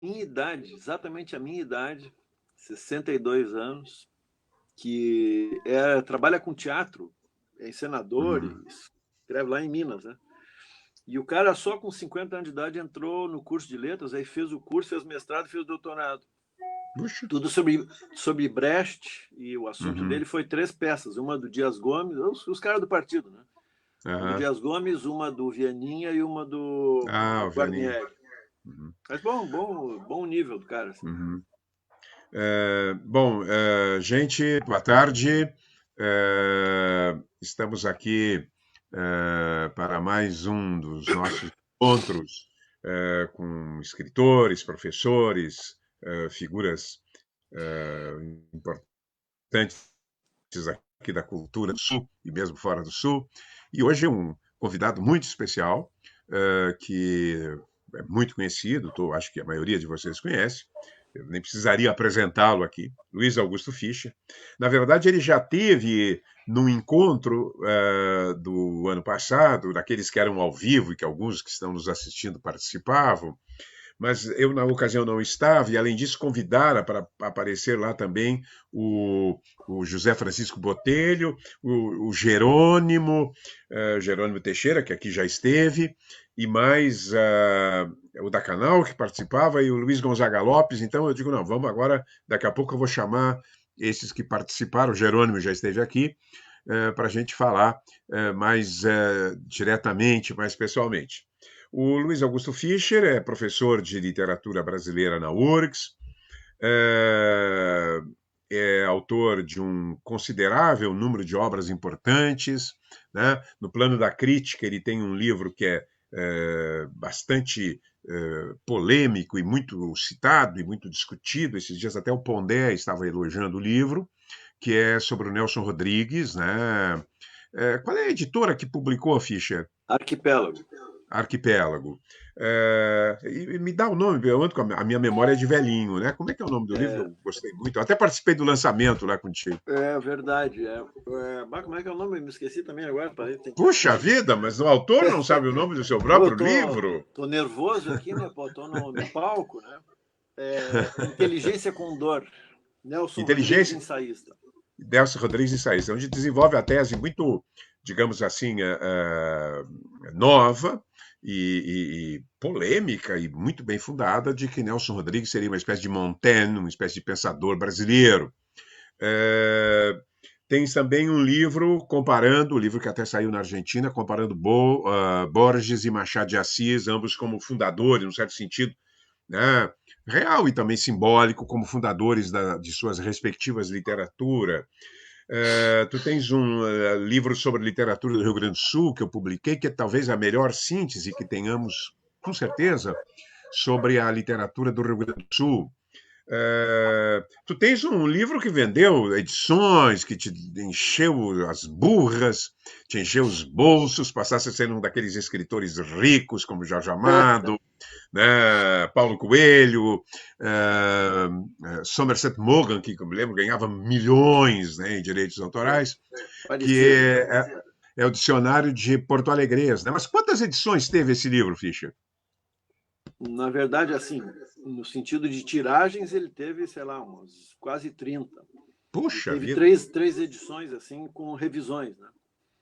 Minha idade, exatamente a minha idade, 62 anos, que trabalha com teatro, é encenador e Hum. escreve lá em Minas, né? E o cara só com 50 anos de idade entrou no curso de letras, aí fez o curso, fez mestrado e fez doutorado. Puxa. Tudo sobre Brecht, e o assunto Uhum. dele foi três peças, uma do Dias Gomes, os caras do partido, né? Uma do Aham. Dias Gomes, uma do Vianinha e uma do Ah, o Vianinho. Guarnieri. Uhum. Mas bom nível do cara, assim. Uhum. Bom, gente, boa tarde. Estamos aqui para mais um dos nossos encontros com escritores, professores, figuras importantes aqui da cultura do Sul e mesmo fora do Sul. E hoje é um convidado muito especial, que é muito conhecido, acho que a maioria de vocês conhece. Eu nem precisaria apresentá-lo aqui, Luiz Augusto Fischer. Na verdade, ele já teve num encontro do ano passado, daqueles que eram ao vivo e que alguns que estão nos assistindo participavam, mas eu, na ocasião, não estava, e além disso, convidara para aparecer lá também o José Francisco Botelho, o Jerônimo, Jerônimo Teixeira, que aqui já esteve, e mais o da Canal, que participava, e o Luiz Gonzaga Lopes. Então eu digo, não, vamos agora, daqui a pouco eu vou chamar esses que participaram, o Jerônimo já esteve aqui, para a gente falar mais diretamente, mais pessoalmente. O Luiz Augusto Fischer é professor de literatura brasileira na URGS, é, é autor de um considerável número de obras importantes, né? No plano da crítica, ele tem um livro que é bastante polêmico e muito citado e muito discutido. Esses dias até o Pondé estava elogiando o livro, que é sobre o Nelson Rodrigues, né? Qual é a editora que publicou, Fischer? Arquipélago. Arquipélago. E me dá o nome, eu ando com a minha memória é de velhinho, né? Como é que é o nome do livro? Eu gostei muito. Eu até participei do lançamento lá contigo. É verdade. Como é que é o nome? Me esqueci também agora. Tem que... Puxa vida, mas o autor não sabe o nome do seu Pô, eu próprio livro? tô nervoso aqui, né? Pô, tô no palco, né? Inteligência com Dor. Nelson Rodrigues, Inteligência. ensaísta. Delcio Rodrigues e Saísta, onde desenvolve a tese muito, digamos assim, nova e polêmica e muito bem fundada de que Nelson Rodrigues seria uma espécie de Montaigne, uma espécie de pensador brasileiro. É, tem também um livro comparando, o livro que até saiu na Argentina, comparando Borges e Machado de Assis, ambos como fundadores, num certo sentido, né, real e também simbólico, como fundadores de suas respectivas literaturas. Tu tens um livro sobre literatura do Rio Grande do Sul que eu publiquei, que é talvez a melhor síntese que tenhamos, com certeza, sobre a literatura do Rio Grande do Sul. Tu tens um livro que vendeu edições, que te encheu as burras, te encheu os bolsos, passasse a ser um daqueles escritores ricos como Jorge Amado, né, Paulo Coelho, Somerset Maugham, que, como me lembro, ganhava milhões, né, em direitos autorais, que Parecido. é o dicionário de Porto Alegrense. Né? Mas quantas edições teve esse livro, Fischer? Na verdade, assim, no sentido de tiragens, ele teve, sei lá, uns quase 30. E Puxa teve vida. três edições, assim, com revisões, né?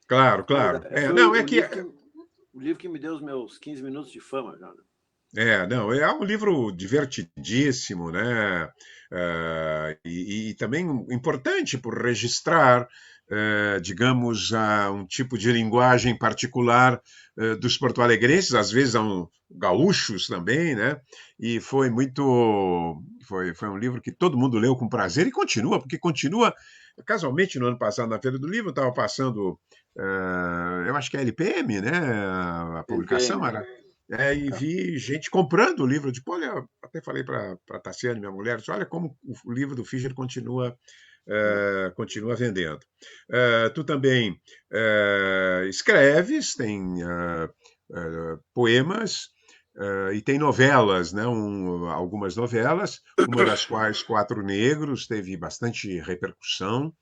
Claro, Mas claro. foi Não, é que o livro que me deu os meus 15 minutos de fama, já, né? não, é um livro divertidíssimo, né? E também importante por registrar, digamos, um tipo de linguagem particular dos porto-alegrenses, às vezes são gaúchos também, né? E foi foi um livro que todo mundo leu com prazer e continua, porque continua. Casualmente, no ano passado, na Feira do Livro, estava passando, eu acho que é a LPM, né? A publicação LPM. era e vi gente comprando o livro. Tipo, olha, até falei para a Tassiane, minha mulher, disse, olha como o livro do Fischer continua vendendo. Tu também escreves, tem poemas e tem novelas, né? Algumas novelas, uma das quais Quatro Negros teve bastante repercussão.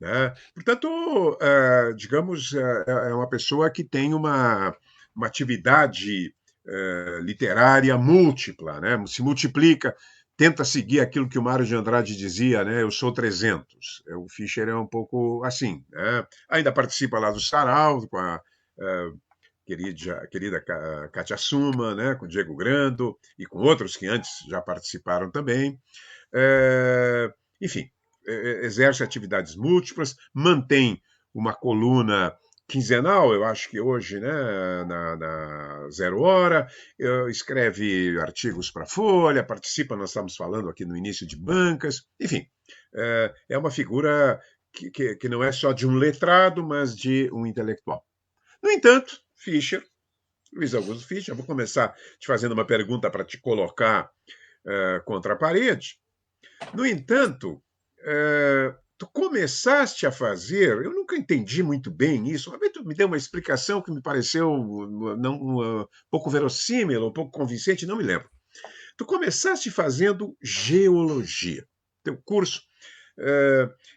Né? Portanto, digamos, é uma pessoa que tem uma atividade literária múltipla, né? Se multiplica, tenta seguir aquilo que o Mário de Andrade dizia, né? Eu sou 300. O Fischer é um pouco assim, né? Ainda participa lá do Sarau, com a querida Cátia Suma, né? Com o Diego Grando e com outros que antes já participaram também. Enfim, exerce atividades múltiplas, mantém uma coluna quinzenal, eu acho que hoje, né, na Zero Hora, escreve artigos para a Folha, participa, nós estamos falando aqui no início de bancas, enfim, é uma figura que não é só de um letrado, mas de um intelectual. No entanto, Fischer, Luiz Augusto Fischer, eu vou começar te fazendo uma pergunta para te colocar contra a parede. No entanto, tu começaste a fazer, eu nunca entendi muito bem isso, uma vez tu me deu uma explicação que me pareceu um pouco verossímil, um pouco convincente, não me lembro. Tu começaste fazendo geologia, teu curso,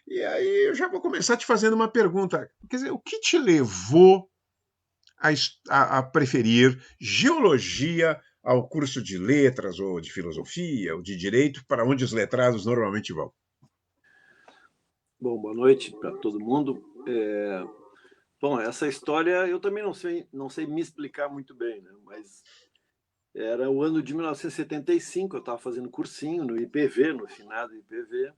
e aí eu já vou começar te fazendo uma pergunta. Quer dizer, o que te levou a preferir geologia ao curso de letras, ou de filosofia, ou de direito, para onde os letrados normalmente vão? Bom, boa noite para todo mundo. Bom, essa história eu também não sei me explicar muito bem, né? Mas era o ano de 1975, eu estava fazendo cursinho no IPV, no finado IPV.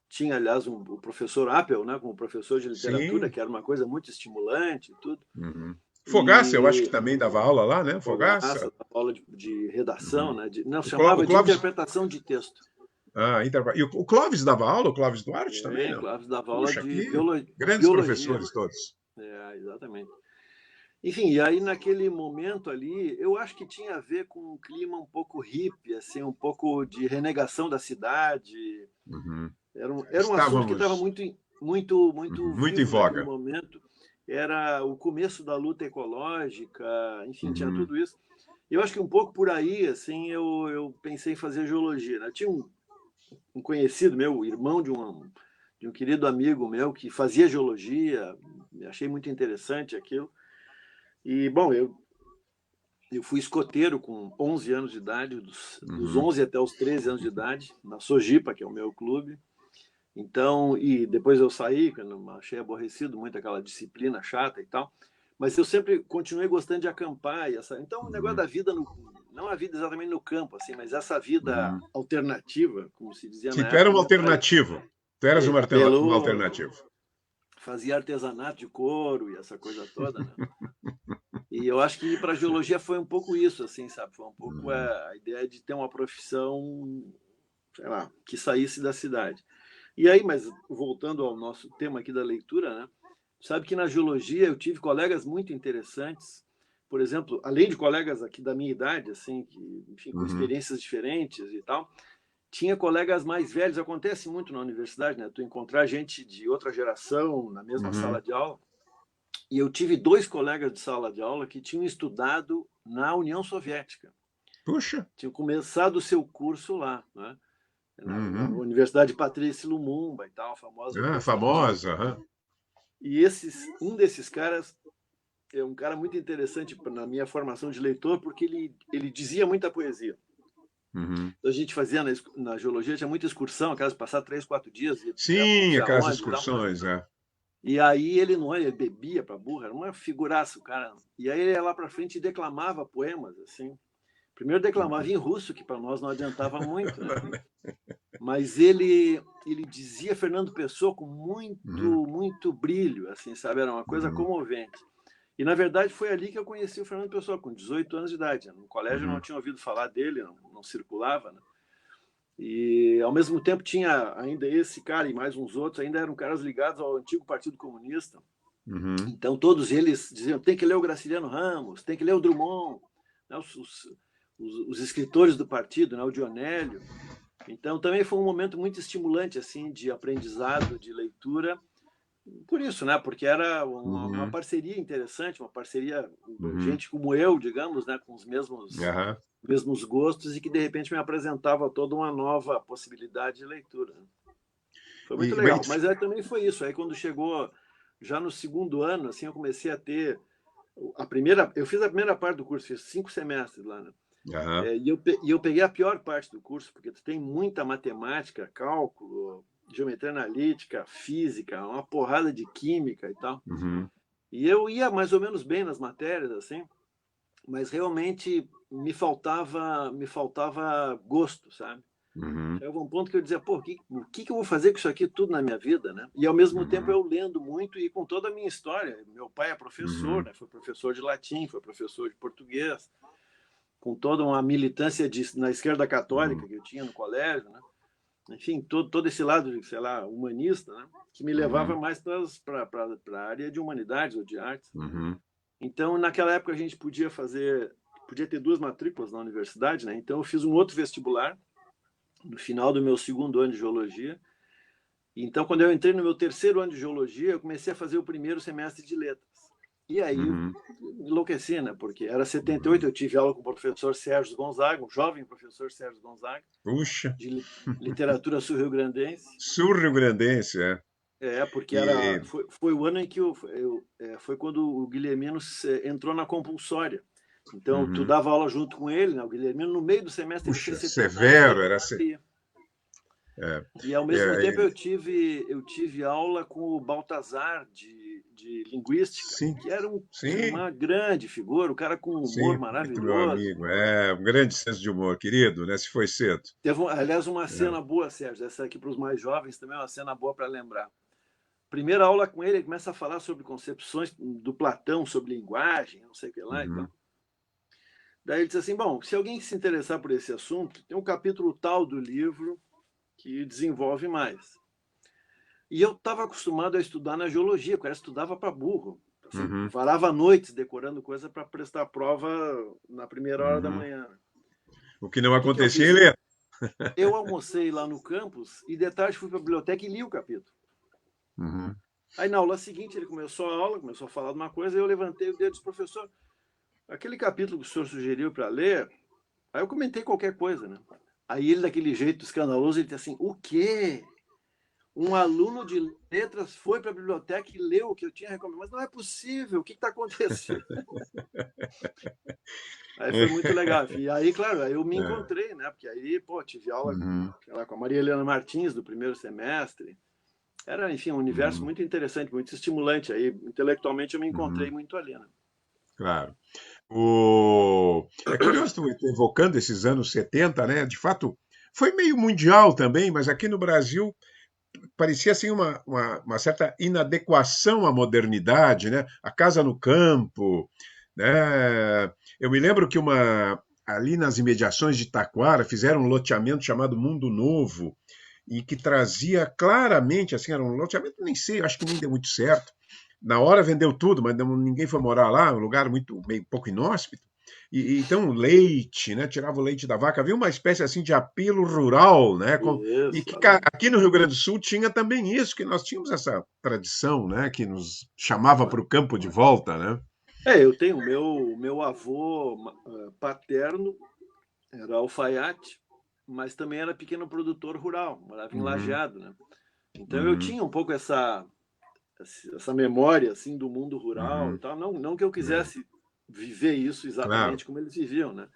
Tinha, aliás, o professor Appel, né, como professor de literatura, Sim. que era uma coisa muito estimulante e tudo. Uhum. Fogaça, eu acho que E também dava aula lá, né? Fogaça, Fogaça. aula de redação, Uhum. né? Não, O chamava de Clóvis. interpretação de texto. E o Clóvis dava aula, o Clóvis Duarte também, não? Clóvis dava aula Puxa, de que grandes biologia. professores todos. Exatamente. Enfim, e aí naquele momento ali, eu acho que tinha a ver com um clima um pouco hippie, assim, um pouco de renegação da cidade. Uhum. Era um assunto que estava Estávamos muito muito em vivo naquele voga. momento. Era o começo da luta ecológica, enfim, tinha Uhum. tudo isso. Eu acho que um pouco por aí, assim, eu pensei em fazer geologia, né? Tinha um conhecido meu, irmão de um querido amigo meu, que fazia geologia, achei muito interessante aquilo. E, bom, eu fui escoteiro com 11 anos de idade, dos Uhum. 11 até os 13 anos de idade, na Sojipa, que é o meu clube. Então, e depois eu saí, que eu achei aborrecido muito aquela disciplina chata e tal. Mas eu sempre continuei gostando de acampar. Então, o negócio Uhum. da vida, não a vida exatamente no campo, assim, mas essa vida Uhum. alternativa, como se dizia Se na tu era época, um alternativo, tu eras me um apelou. alternativo. Fazia artesanato de couro e essa coisa toda, né? E eu acho que para a geologia foi um pouco isso, assim, sabe? Foi um pouco Uhum. a ideia de ter uma profissão, sei lá, que saísse da cidade. E aí, mas voltando ao nosso tema aqui da leitura, né? Sabe que na geologia eu tive colegas muito interessantes, por exemplo, além de colegas aqui da minha idade, assim, que, enfim, com Uhum. experiências diferentes e tal, tinha colegas mais velhos. Acontece muito na universidade, né? Tu encontrar gente de outra geração na mesma Uhum. sala de aula. E eu tive dois colegas de sala de aula que tinham estudado na União Soviética. Puxa. Tinham começado o seu curso lá, né? Na Uhum. Universidade Patrícia Lumumba e tal, a famosa universidade. Famosa. Uhum. E um desses caras é um cara muito interessante na minha formação de leitor, porque ele dizia muita poesia. Uhum. Então a gente fazia na geologia, tinha muita excursão, aquelas passar 3, 4 dias, ia não Sim, sei aquelas aonde e tal. excursões, E aí ele bebia pra burra, era uma figuraça o cara. E aí ele ia lá pra frente e declamava poemas, assim. Primeiro declamava em russo, que para nós não adiantava muito, né? Mas ele dizia Fernando Pessoa com Uhum. muito brilho, assim, sabe? Era uma coisa Uhum. comovente. E na verdade foi ali que eu conheci o Fernando Pessoa, com 18 anos de idade. No colégio eu não Uhum. tinha ouvido falar dele, não circulava, né? E ao mesmo tempo tinha ainda esse cara e mais uns outros, ainda eram caras ligados ao antigo Partido Comunista. Uhum. Então todos eles diziam: tem que ler o Graciliano Ramos, tem que ler o Drummond, né? Os escritores do partido, né? O Dionélio. Então também foi um momento muito estimulante, assim, de aprendizado, de leitura. Por isso, né? Porque era uma Uhum. parceria interessante, uma parceria, Uhum. gente como eu, digamos, né? Com os Aham. mesmos gostos, e que de repente me apresentava toda uma nova possibilidade de leitura. Foi muito E, legal. mas, Mas aí também foi isso. Aí quando chegou já no segundo ano, assim, eu comecei a ter eu fiz a primeira parte do curso, fiz 5 semestres lá, né? Aham. E eu peguei a pior parte do curso, porque tu tem muita matemática, cálculo, geometria analítica, física, uma porrada de química e tal. Uhum. E eu ia mais ou menos bem nas matérias, assim, mas realmente me faltava gosto, sabe? Uhum. Chegava um ponto que eu dizia, pô, o que eu vou fazer com isso aqui tudo na minha vida, né? E ao mesmo tempo Uhum. eu lendo muito e com toda a minha história. Meu pai é professor, Uhum. né? Foi professor de latim, foi professor de português, com toda uma militância na esquerda Uhum. católica que eu tinha no colégio, né? Enfim, todo esse lado, sei lá, humanista, né? Que me levava Uhum. mais para a área de humanidades ou de artes. Uhum. Então, naquela época, a gente podia ter 2 matrículas na universidade, né? Então, eu fiz um outro vestibular no final do meu segundo ano de geologia. Então, quando eu entrei no meu terceiro ano de geologia, eu comecei a fazer o primeiro semestre de letras. E aí Uhum. enlouqueci, né? Porque era 78, Uhum. eu tive aula com o professor Sérgio Gonzaga, um jovem professor Sérgio Gonzaga, Puxa, de literatura sul-rio-grandense. sul-rio-grandense, é. Porque E foi o ano em que foi quando o Guilhermino entrou na compulsória. Então, tu uhum. dava aula junto com ele, né? O Guilhermino, no meio do semestre, ele Puxa, fez 70 anos e ele severo, não era podia ir. é, E, ao mesmo tempo, é, eu tive aula com o Baltazar, de linguística, sim, que era sim, uma grande figura, um cara com um humor sim, muito meu maravilhoso. amigo. É um grande senso de humor, querido, né? Se foi cedo. Teve, aliás, uma É. cena boa, Sérgio, essa aqui para os mais jovens também é uma cena boa para lembrar. Primeira aula com ele começa a falar sobre concepções do Platão, sobre linguagem, não sei o que lá e Uhum. tal. Daí ele diz assim, bom, se alguém se interessar por esse assunto, tem um capítulo tal do livro que desenvolve mais. E eu estava acostumado a estudar na geologia, porque eu estudava para burro. Assim, Uhum. varava noites decorando coisa para prestar prova na primeira hora da Uhum. manhã. O que não O que, que eu acontecia em fiz? letra. Eu almocei lá no campus e de tarde fui para a biblioteca e li o capítulo. Uhum. Aí na aula seguinte ele começou a aula, começou a falar de uma coisa, e eu levantei o dedo e disse, professor, aquele capítulo que o senhor sugeriu para ler, aí eu comentei qualquer coisa, né? Aí ele, daquele jeito escandaloso, ele disse assim, o quê? Um aluno de letras foi para a biblioteca e leu o que eu tinha recomendado. Mas não é possível, o que está acontecendo? Aí foi muito legal. E aí, claro, aí eu me É. encontrei, né? Porque aí, pô, tive aula Uhum. sei lá, com a Maria Helena Martins do primeiro semestre. Era, enfim, um universo Uhum. muito interessante, muito estimulante. Aí, intelectualmente, eu me encontrei Uhum. muito ali, né? Claro. É curioso tu evocando esses anos 70, né? De fato, foi meio mundial também, mas aqui no Brasil parecia assim uma certa inadequação à modernidade, né? A casa no campo, né? Eu me lembro que ali nas imediações de Taquara fizeram um loteamento chamado Mundo Novo e que trazia claramente, assim, era um loteamento, nem sei, acho que nem deu muito certo. Na hora vendeu tudo, mas ninguém foi morar lá, um lugar muito meio pouco inóspito. Então leite, né? Tirava o leite da vaca, havia uma espécie assim de apelo rural, né? E Isso, que ali. aqui no Rio Grande do Sul tinha também isso, que nós tínhamos essa tradição, né? Que nos chamava para o campo de volta, né? Eu tenho o meu avô paterno, era alfaiate, mas também era pequeno produtor rural, morava em Uhum, Lajeado, né? Então eu uhum, tinha um pouco essa memória assim do mundo rural e uhum, tal. Não que eu é, quisesse viver isso claro. exatamente como eles viviam, né?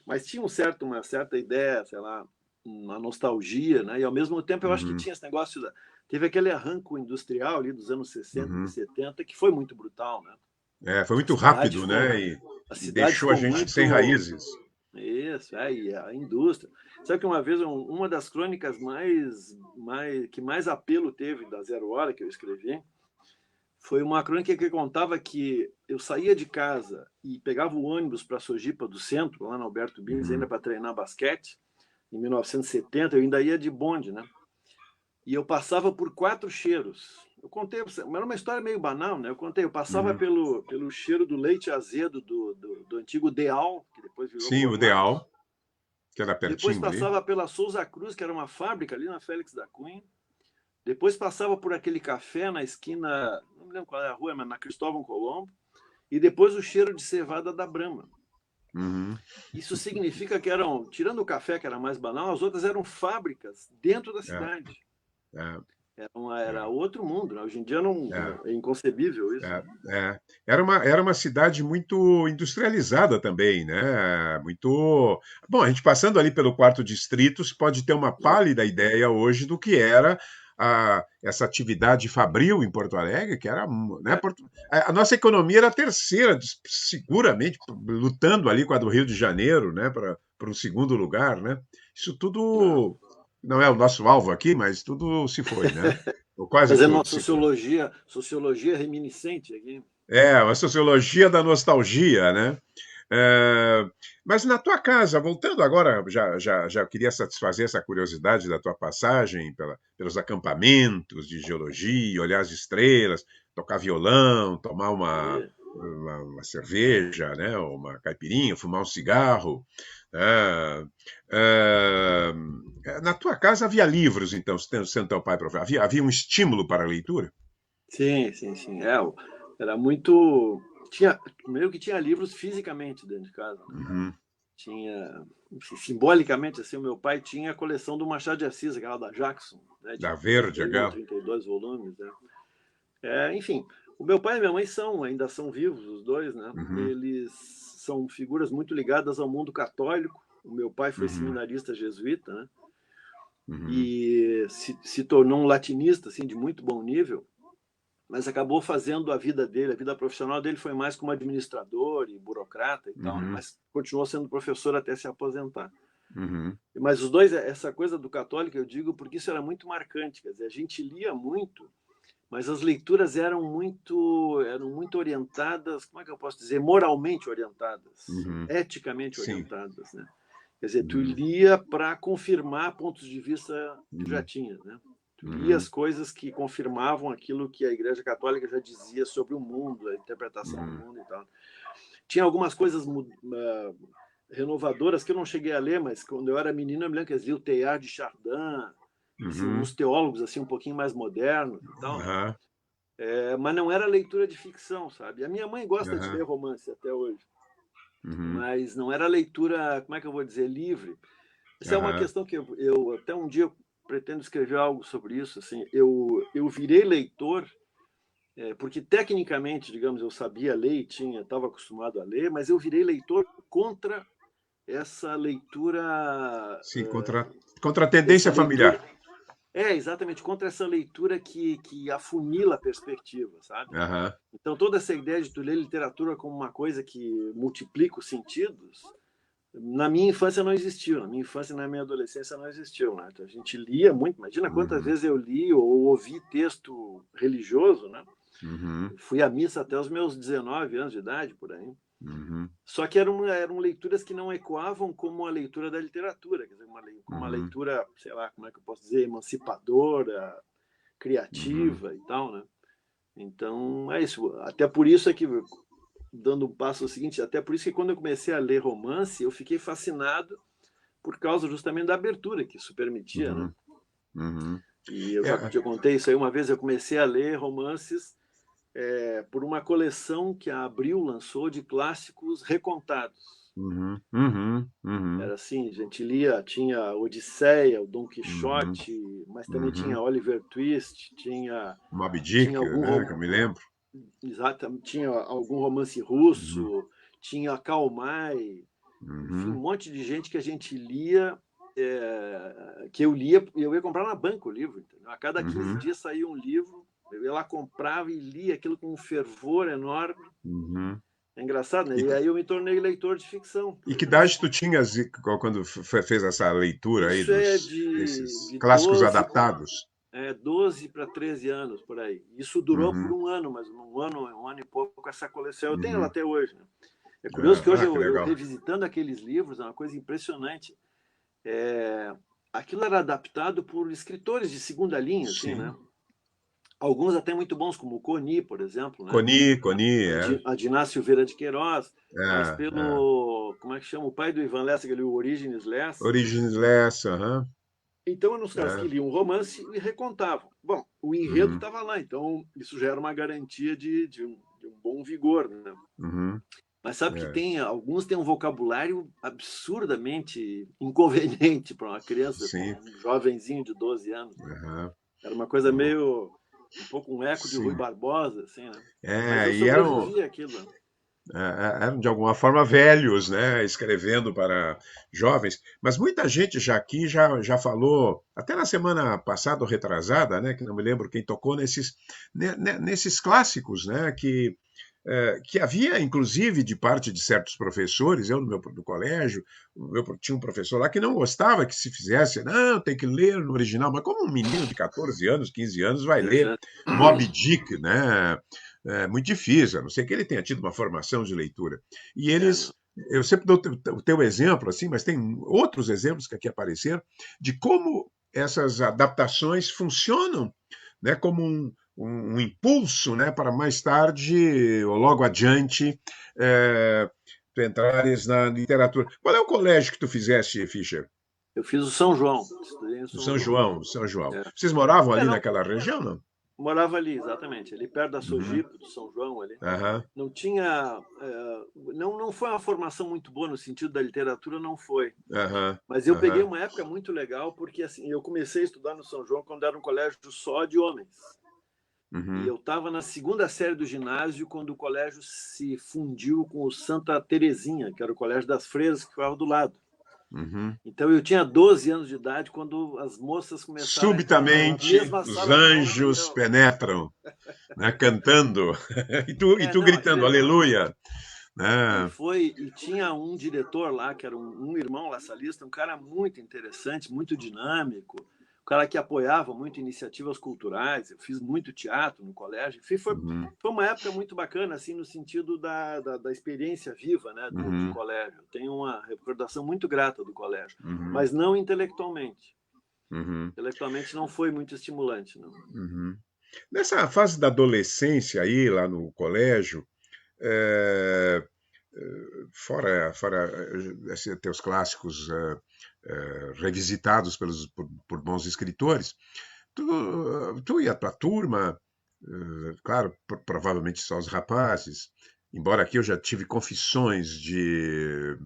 Mas tinha uma certa ideia, sei lá, uma nostalgia, né? E ao mesmo tempo eu acho que Uhum, tinha esse negócio teve aquele arranco industrial ali dos anos 60 e uhum. 70 que foi muito brutal, né? É, foi A muito cidade rápido, ficou né? a E cidade deixou a ficou gente sem muito raízes. isso, e a indústria. Sabe que uma vez uma das crônicas que mais apelo teve da Zero Hora que eu escrevi foi uma crônica que contava que eu saía de casa e pegava o ônibus para Sojipa do centro, lá na Alberto Bins, ainda Uhum, para treinar basquete. Em 1970, eu ainda ia de bonde, né? E eu passava por 4 cheiros. Eu contei, era uma história meio banal, né? Eu passava uhum. pelo cheiro do leite azedo do antigo Deal, que depois virou Sim, o Cornac. ideal, que era Depois pertinho ali. passava pela Souza Cruz, que era uma fábrica ali na Félix da Cunha. Depois passava por aquele café na esquina, não me lembro qual é a rua, mas na Cristóvão Colombo. E depois o cheiro de cevada da Brahma. Uhum, Isso significa que tirando o café, que era mais banal, as outras eram fábricas dentro da é, cidade. é. era outro mundo, né? Hoje em dia não, É. é inconcebível isso. É, é. Era uma cidade muito industrializada também, né? Muito. Bom, a gente passando ali pelo quarto distrito, se pode ter uma pálida ideia hoje do que era essa atividade fabril em Porto Alegre, que era, né? É, A nossa economia era a terceira, seguramente, lutando ali com a do Rio de Janeiro, né? Para um segundo lugar, né? Isso é. tudo não é o nosso alvo aqui, mas tudo se foi, né? Ou quase Fazendo uma tudo se foi. sociologia reminiscente aqui. É, uma sociologia da nostalgia, né? É, mas na tua casa, voltando agora, já queria satisfazer essa curiosidade da tua passagem pelos acampamentos de geologia, olhar as estrelas, tocar violão, tomar E, uma cerveja, né? Uma caipirinha, fumar um cigarro. né? Na tua casa havia livros, então, sendo teu pai professor. Havia um estímulo para a leitura? sim, sim, sim. Era muito. Tinha, meio que tinha livros fisicamente dentro de casa, né? Uhum. Tinha, simbolicamente, assim, o meu pai tinha a coleção do Machado de Assis, aquela da Jackson, né, de Da Verde, 31, aquela? 32 volumes, né? Enfim, o meu pai e minha mãe ainda são vivos, os dois, né? Uhum. Eles são figuras muito ligadas ao mundo católico. O meu pai foi Uhum. seminarista jesuíta, né? Uhum. E se tornou um latinista, assim, de muito bom nível, mas acabou fazendo a vida dele, a vida profissional dele foi mais como administrador e burocrata e tal, né? Uhum. Mas continuou sendo professor até se aposentar. Uhum. Mas os dois, essa coisa do católico, eu digo porque isso era muito marcante, quer dizer, a gente lia muito, mas as leituras eram muito orientadas, como é que eu posso dizer, moralmente orientadas, Uhum. eticamente Sim. orientadas, né? Quer dizer, tu Uhum. lia para confirmar pontos de vista que tu já Uhum. tinha, né? Tu lia as Uhum. coisas que confirmavam aquilo que a Igreja Católica já dizia sobre o mundo, a interpretação do Uhum. mundo e tal. Tinha algumas coisas renovadoras que eu não cheguei a ler, mas quando eu era menino eu me lembro que eles liam o Teilhard de Chardin, assim, Uhum. uns teólogos assim um pouquinho mais modernos e tal, né? Aham. Mas não era leitura de ficção, sabe? A minha mãe gosta de ler Aham. romance até hoje, Uhum. mas não era leitura, como é que eu vou dizer, livre. Essa é uma Aham. questão que eu até um dia eu pretendo escrever algo sobre isso. Assim, eu virei leitor porque tecnicamente, digamos, eu sabia ler e estava acostumado a ler, mas eu virei leitor contra essa leitura, Sim, contra a essa tendência leitura, familiar. exatamente, contra essa leitura que afunila a perspectiva, sabe? Aham. Então, toda essa ideia de tu ler literatura como uma coisa que multiplica os sentidos, na minha infância não existiu, na minha infância e na minha adolescência não existiu, né? Então, a gente lia muito, imagina quantas Uhum. vezes eu li ou ouvi texto religioso, né? Uhum. Eu fui à missa até os meus 19 anos de idade, por aí. Uhum. Só que eram leituras que não ecoavam como a leitura da literatura, quer dizer, uma Uhum. leitura, sei lá, como é que eu posso dizer, emancipadora, Uhum. criativa e tal, né? Então, é isso. Até por isso é que, dando um passo ao seguinte, até por isso que quando eu comecei a ler romance, eu fiquei fascinado por causa justamente da abertura que isso permitia, né? Uhum. Uhum. E eu já É. te contei isso aí uma vez, eu comecei a ler romances por uma coleção que a Abril lançou de clássicos recontados. Uhum. Uhum. Era Uhum. assim, a gente lia, tinha Odisseia, o Dom Uhum. Quixote, mas também tinha Uhum. Oliver Twist, tinha, Moby tinha Dick, algum né, que eu me lembro. exatamente, tinha algum romance Uhum. russo, tinha Karl May, enfim, um Uhum. monte de gente que a gente lia, que eu lia, e eu ia comprar na banca o livro, entendeu? A cada 15 Uhum. dias saía um livro, eu ia lá, comprava e lia aquilo com um fervor enorme. Uhum. É engraçado, né? E, E aí eu me tornei leitor de ficção. e que idade tu tinhas quando fez essa leitura aí Isso é desses de clássicos 12, adaptados? 12 para 13 anos, por aí. Isso durou por Uhum. um ano, mas um ano e pouco essa coleção. Eu tenho ela Uhum. até hoje, né? É curioso que hoje Que eu legal. revisitando aqueles livros, é uma coisa impressionante. Aquilo era adaptado por escritores de segunda linha, assim, né? Sim. Alguns até muito bons, como o Coni, por exemplo, né? Coni, é. Adiná Silveira de Queiroz, mas É. pelo, como é que chama? O pai do Ivan Lessa, que ele, o Origines Lessa. Origins Lessa, aham. Então, eram os caras que É. liam um romance e recontavam. Bom, o enredo Uhum. estava lá, então isso já era uma garantia de um bom vigor, né? Uhum. Mas sabe que É. alguns têm um vocabulário absurdamente inconveniente para uma criança, para Sim. um jovenzinho de 12 anos. Aham. Era uma coisa meio, um pouco um eco de Rui Sim. Barbosa, assim, né? Mas É, eu e eram, sobrevivi àquilo. eram de alguma forma velhos, né, escrevendo para jovens. Mas muita gente já aqui já falou, até na semana passada ou retrasada, né, que não me lembro quem tocou nesses clássicos, né, que havia, inclusive, de parte de certos professores, eu no colégio, tinha um professor lá que não gostava que se fizesse, não, tem que ler no original, mas como um menino de 14 anos, 15 anos vai ler Exato. Moby Dick, né? É muito difícil, a não ser que ele tenha tido uma formação de leitura. E Não. eles, eu sempre dou o teu exemplo, assim, mas tem outros exemplos que aqui apareceram, de como essas adaptações funcionam, né, como um impulso, né, para mais tarde ou logo adiante tu entrares na literatura. Qual é o colégio que tu fizeste, Fischer? Eu fiz o São João, estudei no O São São João. João, São João. É. Vocês moravam ali Não, naquela região, não? morava ali, exatamente, ali perto da Uhum. Sojipa, do São João ali. Aham, Não tinha, não foi uma formação muito boa no sentido da literatura, não foi. aham, Mas eu peguei aham. uma época muito legal porque assim, eu comecei a estudar no São João quando era um colégio só de homens. E Uhum, eu estava na segunda série do ginásio quando o colégio se fundiu com o Santa Terezinha, que era o colégio das freiras que ficava do lado. uhum. Então eu tinha 12 anos de idade quando as moças começaram a entrar na Subitamente, mesma os sala que eu, anjos entendeu? penetram, né, cantando, e tu Não, gritando, aquele aleluia, e né? foi e tinha um diretor lá que era um irmão laçalista, um cara muito interessante, muito dinâmico, um cara que apoiava muito iniciativas culturais. Eu fiz muito teatro no colégio. Enfim, Uhum, foi uma época muito bacana, assim, no sentido da experiência viva, né, de uhum, colégio. Eu tenho uma recordação muito grata do colégio, uhum, mas não intelectualmente. uhum, Intelectualmente não foi muito estimulante, não. uhum. Nessa fase da adolescência aí, lá no colégio, é, fora esses teus clássicos revisitados por bons escritores, tu e a tua turma, claro, provavelmente só os rapazes, embora aqui eu já tive confissões de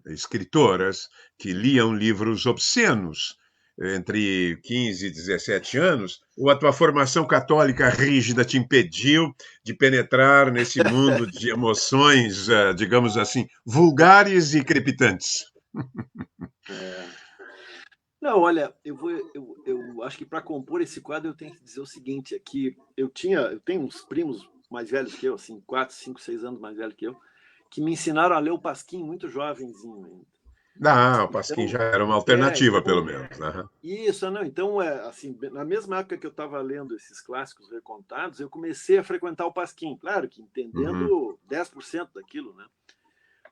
escritoras que liam livros obscenos entre 15 e 17 anos, ou a tua formação católica rígida te impediu de penetrar nesse mundo de emoções, digamos assim, vulgares e crepitantes? É. Não, olha, eu acho que para compor esse quadro eu tenho que dizer o seguinte, é que eu tenho uns primos mais velhos que eu, assim, 4, 5, 6 anos mais velhos que eu, que me ensinaram a ler o Pasquim muito jovenzinho ainda. Não, o Pasquim Então, já era uma alternativa, pelo então menos. Né? isso, não, então assim, na mesma época que eu estava lendo esses clássicos recontados, eu comecei a frequentar o Pasquim, claro que Uhum, entendendo 10% daquilo, né?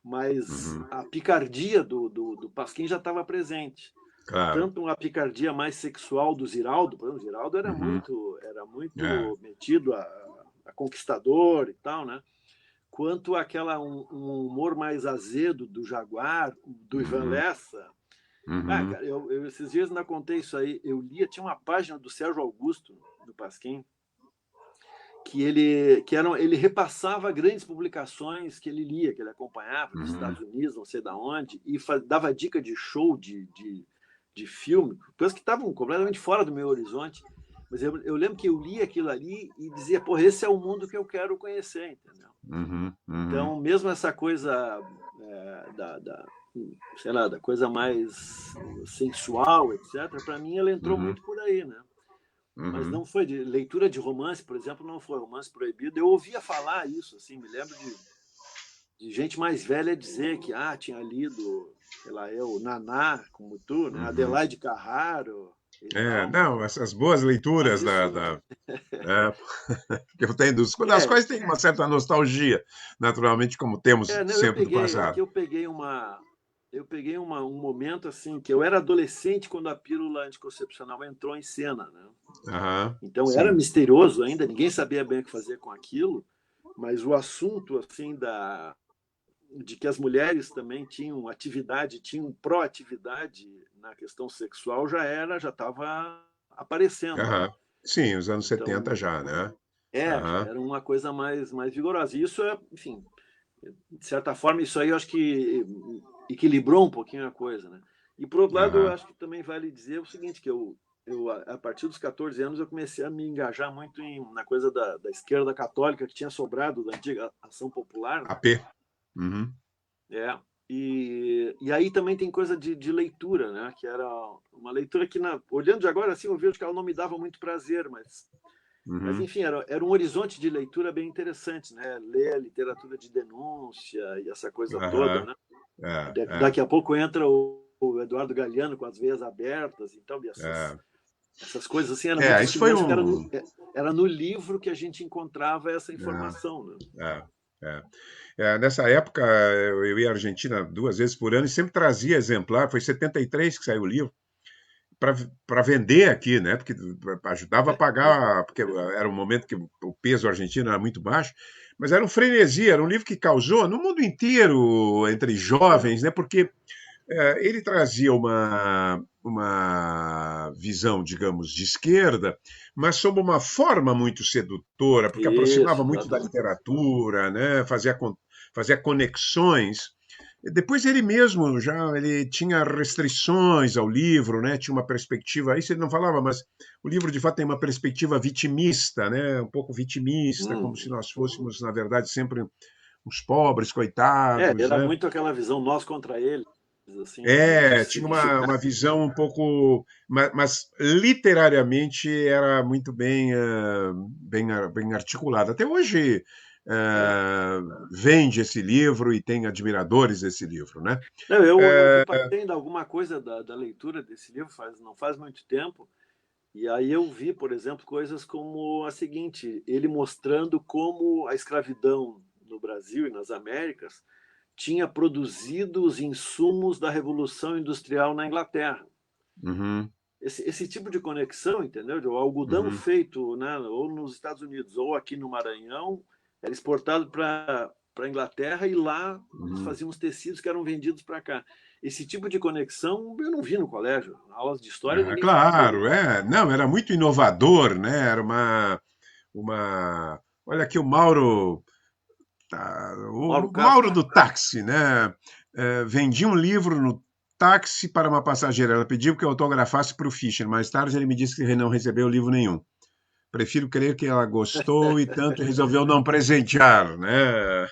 Mas uhum, a picardia do Pasquim já estava presente, claro. tanto uma picardia mais sexual do Ziraldo, por exemplo, o Ziraldo Uhum, era é, muito metido a conquistador e tal, né? Quanto um humor mais azedo do Jaguar, do Ivan uhum, Lessa. Ah, uhum, cara, eu esses dias ainda contei isso aí. Eu lia, tinha uma página do Sérgio Augusto, do Pasquim, ele repassava grandes publicações que ele lia, que ele acompanhava dos Estados uhum, Unidos, não sei da onde, e dava dica de show de filme, coisas que estavam completamente fora do meu horizonte. Mas eu lembro que eu lia aquilo ali e dizia, pô, esse é o mundo que eu quero conhecer, entendeu? uhum, uhum, Então, mesmo essa coisa sei lá, da coisa mais sensual, etc., para mim ela entrou uhum, muito por aí, né? Mas uhum, não foi de leitura de romance, por exemplo, não foi romance proibido. Eu ouvia falar isso, assim, me lembro de gente mais velha dizer que tinha lido, sei lá, Naná, como tu, né? uhum. Adelaide Carraro e É, tal. não, essas boas Mas leituras isso é, que eu tenho, das é, quais tenho uma certa nostalgia, naturalmente, como temos não, sempre do é que passado. eu peguei um momento assim que eu era adolescente quando a pílula anticoncepcional entrou em cena, né? Aham, Então era sim. misterioso ainda, ninguém sabia bem o que fazer com aquilo, mas o assunto assim de que as mulheres também tinham atividade, tinham proatividade na questão sexual já estava aparecendo, né? Aham. Sim, os anos 70 Então, já, né? já Aham, era uma coisa mais vigorosa. E isso enfim, de certa forma, isso aí eu acho que equilibrou um pouquinho a coisa, né? E por outro lado, eu aham, acho que também vale dizer o seguinte, que a partir dos 14 anos, eu comecei a me engajar muito na coisa da esquerda católica que tinha sobrado da antiga Ação Popular, né? AP. Uhum. É. E aí também tem coisa de leitura, né? Que era uma leitura que, olhando de agora, assim, eu vejo que ela não me dava muito prazer, mas Uhum. enfim, era um horizonte de leitura bem interessante, né? Ler literatura de denúncia e essa coisa toda, Aham. né? É. Daqui a pouco entra o Eduardo Galeano com as veias abertas, então, e É. essas coisas assim eram muito Isso foi estimulantes, porque um. era no livro que a gente encontrava essa É, informação, né? é, é. Nessa época, eu ia à Argentina 2 vezes por ano e sempre trazia exemplar. Foi em 73 que saiu o livro, para vender aqui, né? Porque ajudava a pagar, porque era um momento que o peso argentino era muito baixo, mas era um frenesi, era um livro que causou no mundo inteiro, entre É, jovens, né? Porque ele trazia uma visão, digamos, de esquerda, mas sob uma forma muito sedutora, porque aproximava isso, muito da exatamente. literatura, né? Fazia conexões. Depois ele mesmo já ele tinha restrições ao livro, né? Tinha uma perspectiva, isso ele não falava, mas o livro de fato tem uma perspectiva vitimista, né? Um pouco vitimista, como se Hum. nós fôssemos, na verdade, sempre uns pobres, coitados, Era né? muito aquela visão nós contra eles, assim, né? De se Tinha justificar. uma visão um pouco, mas literariamente era muito bem articulada. Até hoje É. vende esse livro e tem admiradores desse livro, né? Não, eu Eh, reparei ainda alguma coisa da leitura desse livro não faz muito tempo, e aí eu vi, por exemplo, coisas como a seguinte: ele mostrando como a escravidão no Brasil e nas Américas tinha produzido os insumos da Revolução Industrial na Inglaterra. uhum, Esse tipo de conexão, entendeu? O algodão uhum, feito, né, ou nos Estados Unidos ou aqui no Maranhão era exportado para a Inglaterra e lá eles uhum. faziam os tecidos que eram vendidos para cá. Esse tipo de conexão eu não vi no colégio. Aulas de história ninguém falou Claro, disso. não, era muito inovador, né? Era uma. Olha aqui o Mauro. Mauro O Mauro Castro? do táxi, né? Vendia um livro no táxi para uma passageira. Ela pediu que eu autografasse para o Fischer. Mais tarde ele me disse que não recebeu livro nenhum. Prefiro crer que ela gostou e tanto resolveu não presentear, né?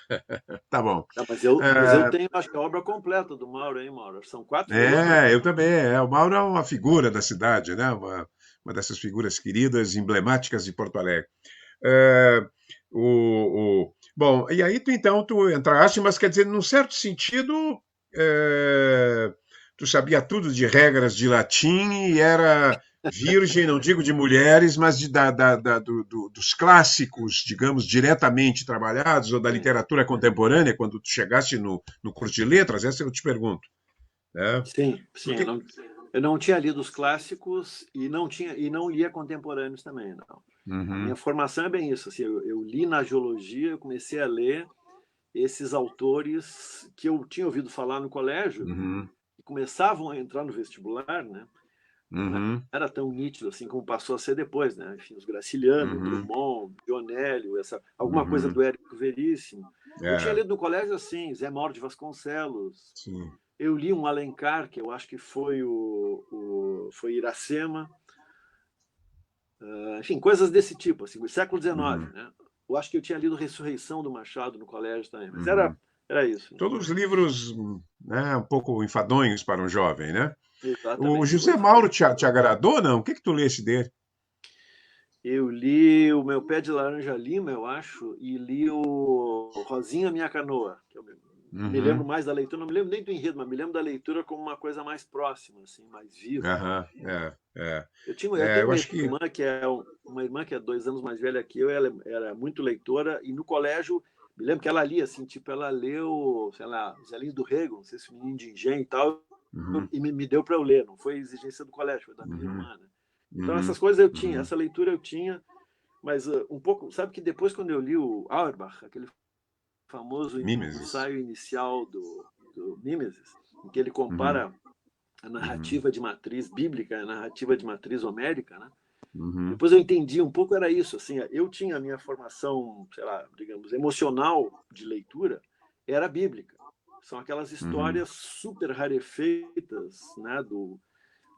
Tá bom. Não, mas eu É, tenho, acho que a obra completa do Mauro, hein, Mauro? São 4 volumes. eu também. O Mauro é uma figura da cidade, né? Uma dessas figuras queridas, emblemáticas de Porto Alegre. É, bom, e aí então tu entraste, mas quer dizer, num certo sentido, é, tu sabia tudo de regras de latim e era virgem, não digo de mulheres, mas dos clássicos, digamos, diretamente trabalhados, ou da Sim, literatura contemporânea, quando tu chegaste no curso de letras, essa eu te pergunto, né? sim, sim. Porque. Eu não tinha lido os clássicos e não lia contemporâneos também, não. A minha Uhum, formação é bem isso. Assim, eu li na geologia, eu comecei a ler esses autores que eu tinha ouvido falar no colégio uhum, e começavam a entrar no vestibular, né? Não uhum, era tão nítido assim como passou a ser depois, né? Enfim, os Graciliano, uhum, Drummond, Dionélio, alguma coisa uhum. do Érico Veríssimo. Eu tinha É, lido no colégio assim, Zé Mauro de Vasconcelos. sim. Eu li um Alencar, que eu acho que foi foi Iracema. Enfim, coisas desse tipo, assim, século XIX, Uhum, né? Eu acho que eu tinha lido Ressurreição do Machado no colégio também, mas uhum. era isso. Todos livros, né, um pouco enfadonhos para um jovem, né? O Exatamente. José Mauro te agradou, não? O que que tu leste dele? Eu li o Meu Pé de Laranja Lima, eu acho, e li o Rosinha Minha Canoa, que eu me lembro Uhum, mais da leitura, não me lembro nem do enredo, mas me lembro da leitura como uma coisa mais próxima, assim, mais viva. aham, Eu tenho eu uma acho que. irmã uma irmã que é 2 anos mais velha que eu, ela era muito leitora, e no colégio, me lembro que ela lia, assim, tipo, ela leu, sei lá, Zé Lins do Rego, não sei se Menino de Engenho e tal, Uhum, e me deu para eu ler, não foi exigência do colégio, foi da minha uhum, irmã, né? Então essas uhum, coisas eu tinha, uhum. essa leitura eu tinha, mas um pouco, sabe que depois quando eu li o Auerbach, aquele famoso Mimesis. ensaio inicial do Mimesis, em que ele Uhum, compara a uhum, narrativa de matriz bíblica, a narrativa de matriz homérica, né? uhum, Depois eu entendi um pouco, era isso, assim, eu tinha a minha formação, sei lá, digamos, emocional de leitura, era bíblica. São aquelas uhum, histórias super rarefeitas, né,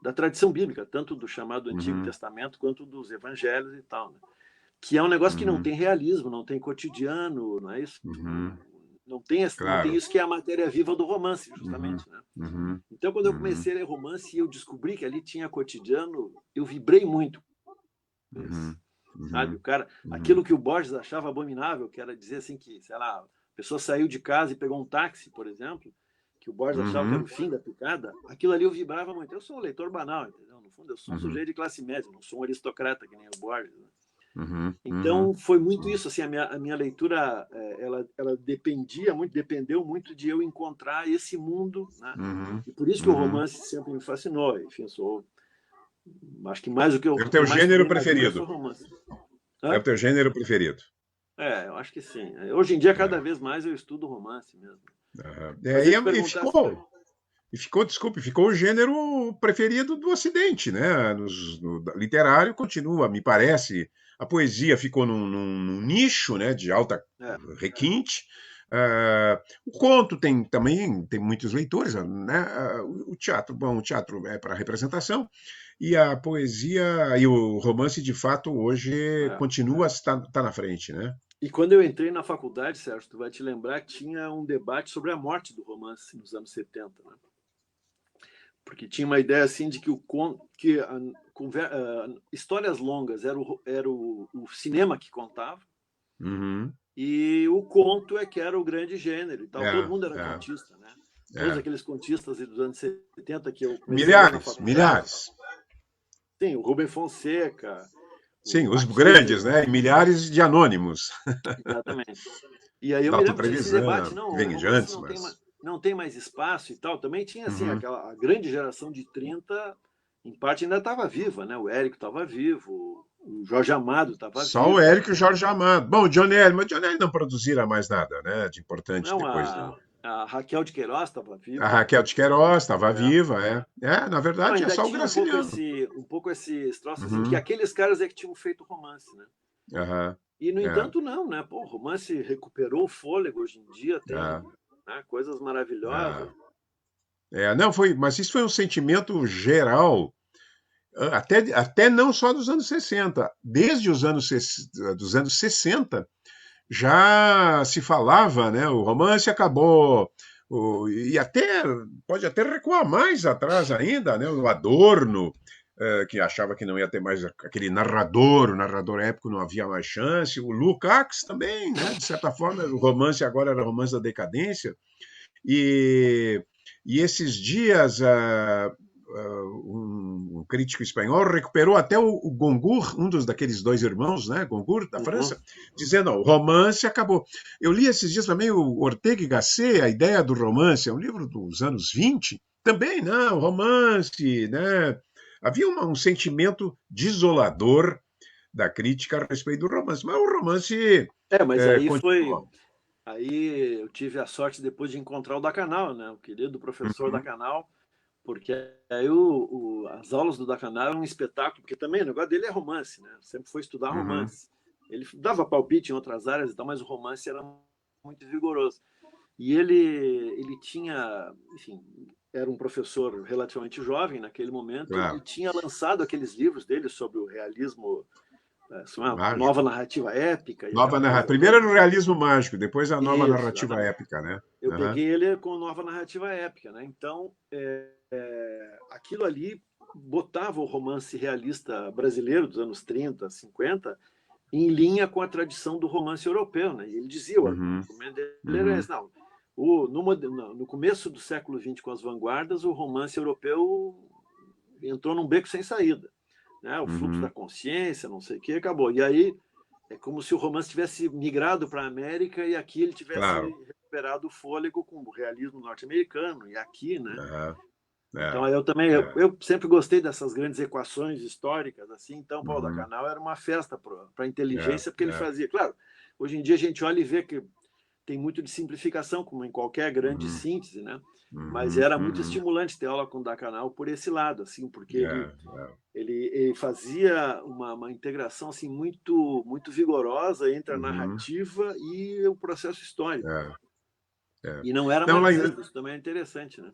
da tradição bíblica, tanto do chamado Antigo Testamento quanto dos Evangelhos e tal, né? Que é um negócio que não tem realismo, não tem cotidiano, não é isso? Não tem Claro. isso que é a matéria viva do romance, justamente, né? Então, quando eu comecei a ler romance e eu descobri que ali tinha cotidiano, eu vibrei muito. Sabe, o cara, aquilo que o Borges achava abominável, que era dizer assim que, sei lá, a pessoa saiu de casa e pegou um táxi, por exemplo, que o Borges achava que era o fim da picada, aquilo ali eu vibrava muito. Eu sou um leitor banal, entendeu? No fundo, eu sou um sujeito de classe média, não sou um aristocrata que nem o Borges, né? Então, foi muito isso, assim, a minha leitura, ela dependeu muito de eu encontrar esse mundo, né? E por isso que o romance sempre me fascinou. Enfim, acho que mais do que É o teu mais gênero estudei na vida foi preferido. romance. É o teu gênero preferido. Eu acho que sim. Hoje em dia, cada vez mais eu estudo romance mesmo. Mas eu te perguntasse... Ficou o gênero preferido do Ocidente, né? No literário continua, me parece. A poesia ficou num nicho, né, de alta requinte. O conto também tem muitos leitores, né? O teatro é para representação. E a poesia e o romance, de fato, hoje continua a estar na frente, né? E quando eu entrei na faculdade, Sérgio, tu vai te lembrar que tinha um debate sobre a morte do romance nos anos 70, né? Porque tinha uma ideia assim de que histórias longas era o cinema que contava, e o conto que era o grande gênero e tal. Todo mundo era contista, né? Todos aqueles contistas dos anos 70 que eu comecei a ler na faculdade. Milhares. Sim, o Rubem Fonseca. Sim, os grandes, né? E milhares de anônimos. Exatamente. E aí eu me Dalton lembro desse debate, Trevisan, não, que o vem de romance antes, não tem mais espaço e tal. Também tinha assim, a grande geração de 30, em parte ainda estava viva, né? O Érico estava vivo, o Jorge Amado estava Só vivo. o Érico e o Jorge Amado. Bom, o Johnny L, mas o Johnny L não produzira mais nada, né, de importante Não, depois dele. a Raquel de Queiroz estava A viva. Raquel de Queiroz estava viva. Na Não, verdade é ainda só o tinha Graciliano. um pouco esse troço assim, que aqueles caras que tinham feito romance, né? E, no entanto, não, né? Pô, o romance recuperou o fôlego hoje em dia, tem coisas maravilhosas. Não, mas isso foi um sentimento geral, até não só dos anos 60. Desde os dos anos 60, já se falava, né? O romance acabou. E pode até recuar mais atrás ainda, né? O Adorno, que achava que não ia ter mais aquele o narrador épico não havia mais chance. O Lukács também, né? De certa forma, o romance agora era o romance da decadência. E esses dias, um crítico espanhol recuperou até o Goncourt, daqueles dois irmãos, né, Goncourt, da França, dizendo: o romance acabou. Eu li esses dias também o Ortega y Gasset, A Ideia do Romance, é um livro dos anos 20, também, não, romance, né? Havia um sentimento desolador da crítica a respeito do romance, mas o romance Mas aí continuou. Aí eu tive a sorte depois de encontrar o Dacanal, né? O querido professor Dacanal, porque aí as aulas do Dacanal eram um espetáculo, porque também o negócio dele é romance, né? Sempre foi estudar romance. Ele dava palpite em outras áreas e tal, mas o romance era muito vigoroso. E ele tinha, enfim, era um professor relativamente jovem naquele momento e tinha lançado aqueles livros dele sobre o realismo, uma nova narrativa épica e aquela coisa Primeiro era toda. o realismo mágico, depois a nova Isso, narrativa exatamente. épica, né? Eu peguei ele com nova narrativa épica, né? Então, aquilo ali botava o romance realista brasileiro dos anos 30, 50 em linha com a tradição do romance europeu, né? E ele dizia, o argumento dele era esse, não, no começo do século XX, com as vanguardas, o romance europeu entrou num beco sem saída, né? O fluxo da consciência, não sei o que, acabou. E aí é como se o romance tivesse migrado para a América e aqui ele tivesse Claro. recuperado o fôlego com o realismo norte-americano e aqui, né? Então É, eu também é. eu sempre gostei dessas grandes equações históricas assim. Então, Paulo da Canal era uma festa para a inteligência, porque ele fazia. Claro, hoje em dia a gente olha e vê que tem muito de simplificação, como em qualquer grande síntese, né? Mas era muito estimulante ter aula com o Dacanal por esse lado, assim, porque ele fazia uma integração assim muito vigorosa entre a narrativa e o processo histórico. E não era Então, marxista, isso também é interessante, né?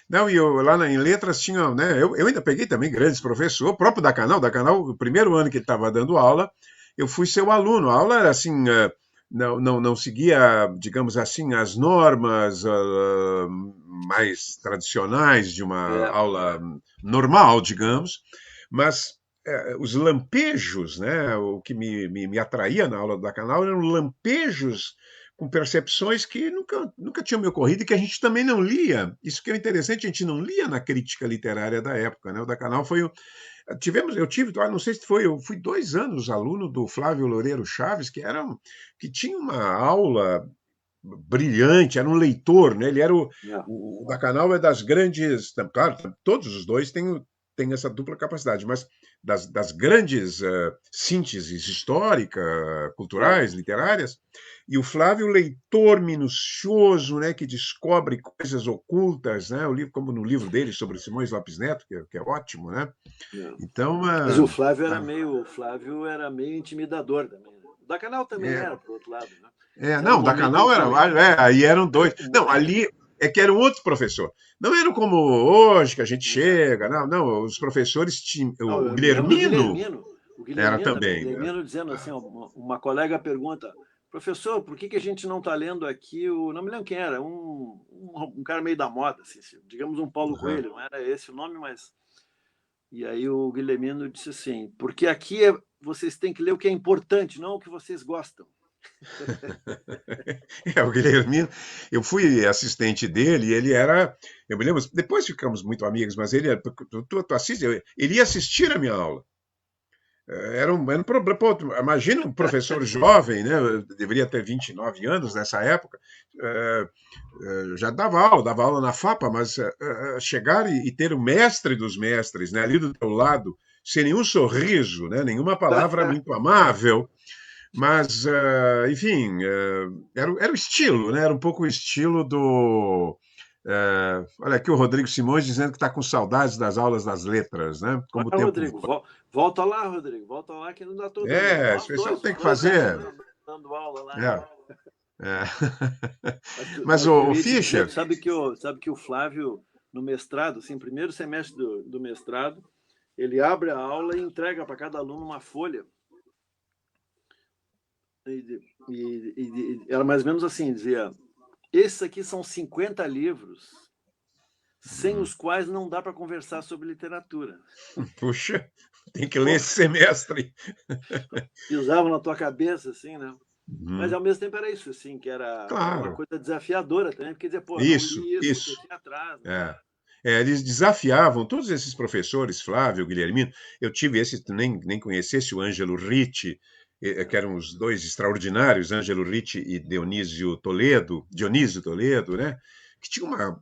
Não, e em letras tinha, né? Eu ainda peguei também grandes professores, o próprio da Canal, o primeiro ano que ele estava dando aula, eu fui seu aluno. A aula era assim, não seguia, digamos assim, as normas mais tradicionais de uma É, aula normal, digamos, mas os lampejos, né? O que me atraía na aula da Canal eram lampejos com percepções que nunca tinham me ocorrido e que a gente também não lia. Isso que é interessante, a gente não lia na crítica literária da época, né? O da Canal foi eu tive, não sei se foi, eu fui 2 anos aluno do Flávio Loureiro Chaves, que tinha uma aula brilhante, era um leitor, né? Ele era é. o da Canal é das grandes, claro, todos os dois têm essa dupla capacidade, mas das grandes sínteses históricas, É. culturais, literárias, e o Flávio leitor minucioso, né, que descobre coisas ocultas, né? O livro, como no livro dele sobre Simões Lopes Neto, que é ótimo, né? É. Então, Mas o Flávio era meio intimidador também, né? O da Canal também é, era, por outro lado, né? Mas era um não, da momento em Canal era, que aí eram dois. Não, ali é que era um outro professor. Não era como hoje que a gente chega, não, os professores tinham, não, o eu me lembro do Guilhermino Guilhermino. O era Guilhermino também. O também. Guilhermino dizendo assim, ó, uma colega pergunta, professor, por que a gente não está lendo aqui o. Não me lembro quem era, um cara meio da moda, assim, digamos um Paulo Aham. Coelho, não era esse o nome, mas. E aí o Guilhermino disse assim, porque aqui vocês têm que ler o que é importante, não o que vocês gostam. O Guilhermino, eu fui assistente dele e ele era, eu me lembro, depois ficamos muito amigos, mas ele era, tu assiste, ele ia assistir a minha aula. Era um problema. Pô, imagina um professor jovem, né? Eu deveria ter 29 anos nessa época. eh, já dava aula na FAPA, mas chegar e ter o mestre dos mestres, né, ali do teu lado, sem nenhum sorriso, né, nenhuma palavra muito amável, mas, enfim, era o estilo, né, era um pouco o estilo do. Olha aqui o Rodrigo Simões dizendo que está com saudades das aulas das letras, né? Como o Ah, tempo Rodrigo, volta lá, Rodrigo, volta lá que não dá todo dando. esse pessoal Os tem que dois estamos fazer. dando aula lá. É, é. Mas Mas eu o ia te dizer, Fischer, sabe que o Flávio, no mestrado, assim, primeiro semestre do mestrado, ele abre a aula e entrega para cada aluno uma folha. E era mais ou menos assim, dizia, esses aqui são 50 livros sem os quais não dá para conversar sobre literatura. puxa, tem que ler Pô, esse semestre. pisavam na tua cabeça, assim, né? Mas Uhum. ao mesmo tempo era isso, assim, que era uma Claro, coisa desafiadora também, porque dizer, pô, não isso, li isso, vou ter isso. que ir atrás, né? É. Eles desafiavam todos esses professores, Flávio, Guilhermino. Eu tive esse, nem conhecesse o Ângelo Ricci, que eram os dois extraordinários, Ângelo Ricci e Dionísio Toledo, né? Que tinha uma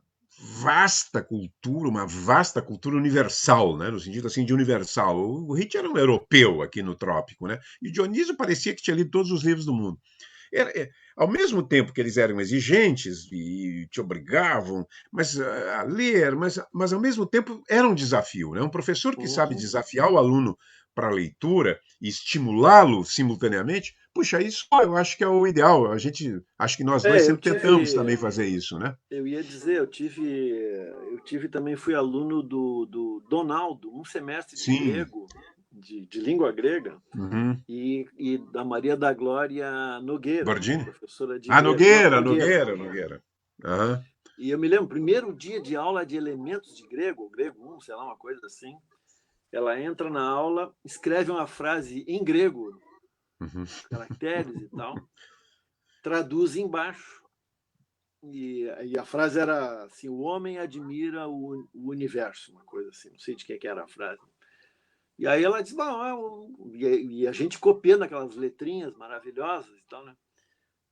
vasta cultura universal, né? No sentido assim de universal. O Ricci era um europeu aqui no trópico, né? E o Dionísio parecia que tinha lido todos os livros do mundo. Ao mesmo tempo que eles eram exigentes e te obrigavam a ler, mas ao mesmo tempo era um desafio. Né? Um professor que sabe Uhum. desafiar o aluno para a leitura e estimulá-lo simultaneamente, puxa, isso eu acho que é o ideal. Acho que nós dois É, eu sempre tentamos tive, também fazer isso, né? eu ia dizer, eu tive também, fui aluno do Donaldo, um semestre de Sim. grego, de língua grega, Uhum. e da Maria da Glória Nogueira, uma Gordini? professora de Ah, grego, não, Nogueira, Nogueira. Nogueira, Nogueira. Aham. E eu me lembro, primeiro dia de aula de elementos de grego, grego 1, sei lá, uma coisa assim, ela entra na aula, escreve uma frase em grego, Uhum. os caracteres e tal, traduz embaixo. E a frase era assim: o homem admira o universo, uma coisa assim, não sei de que era a frase. E aí ela diz: bom, e a gente copiando aquelas letrinhas maravilhosas e tal, né?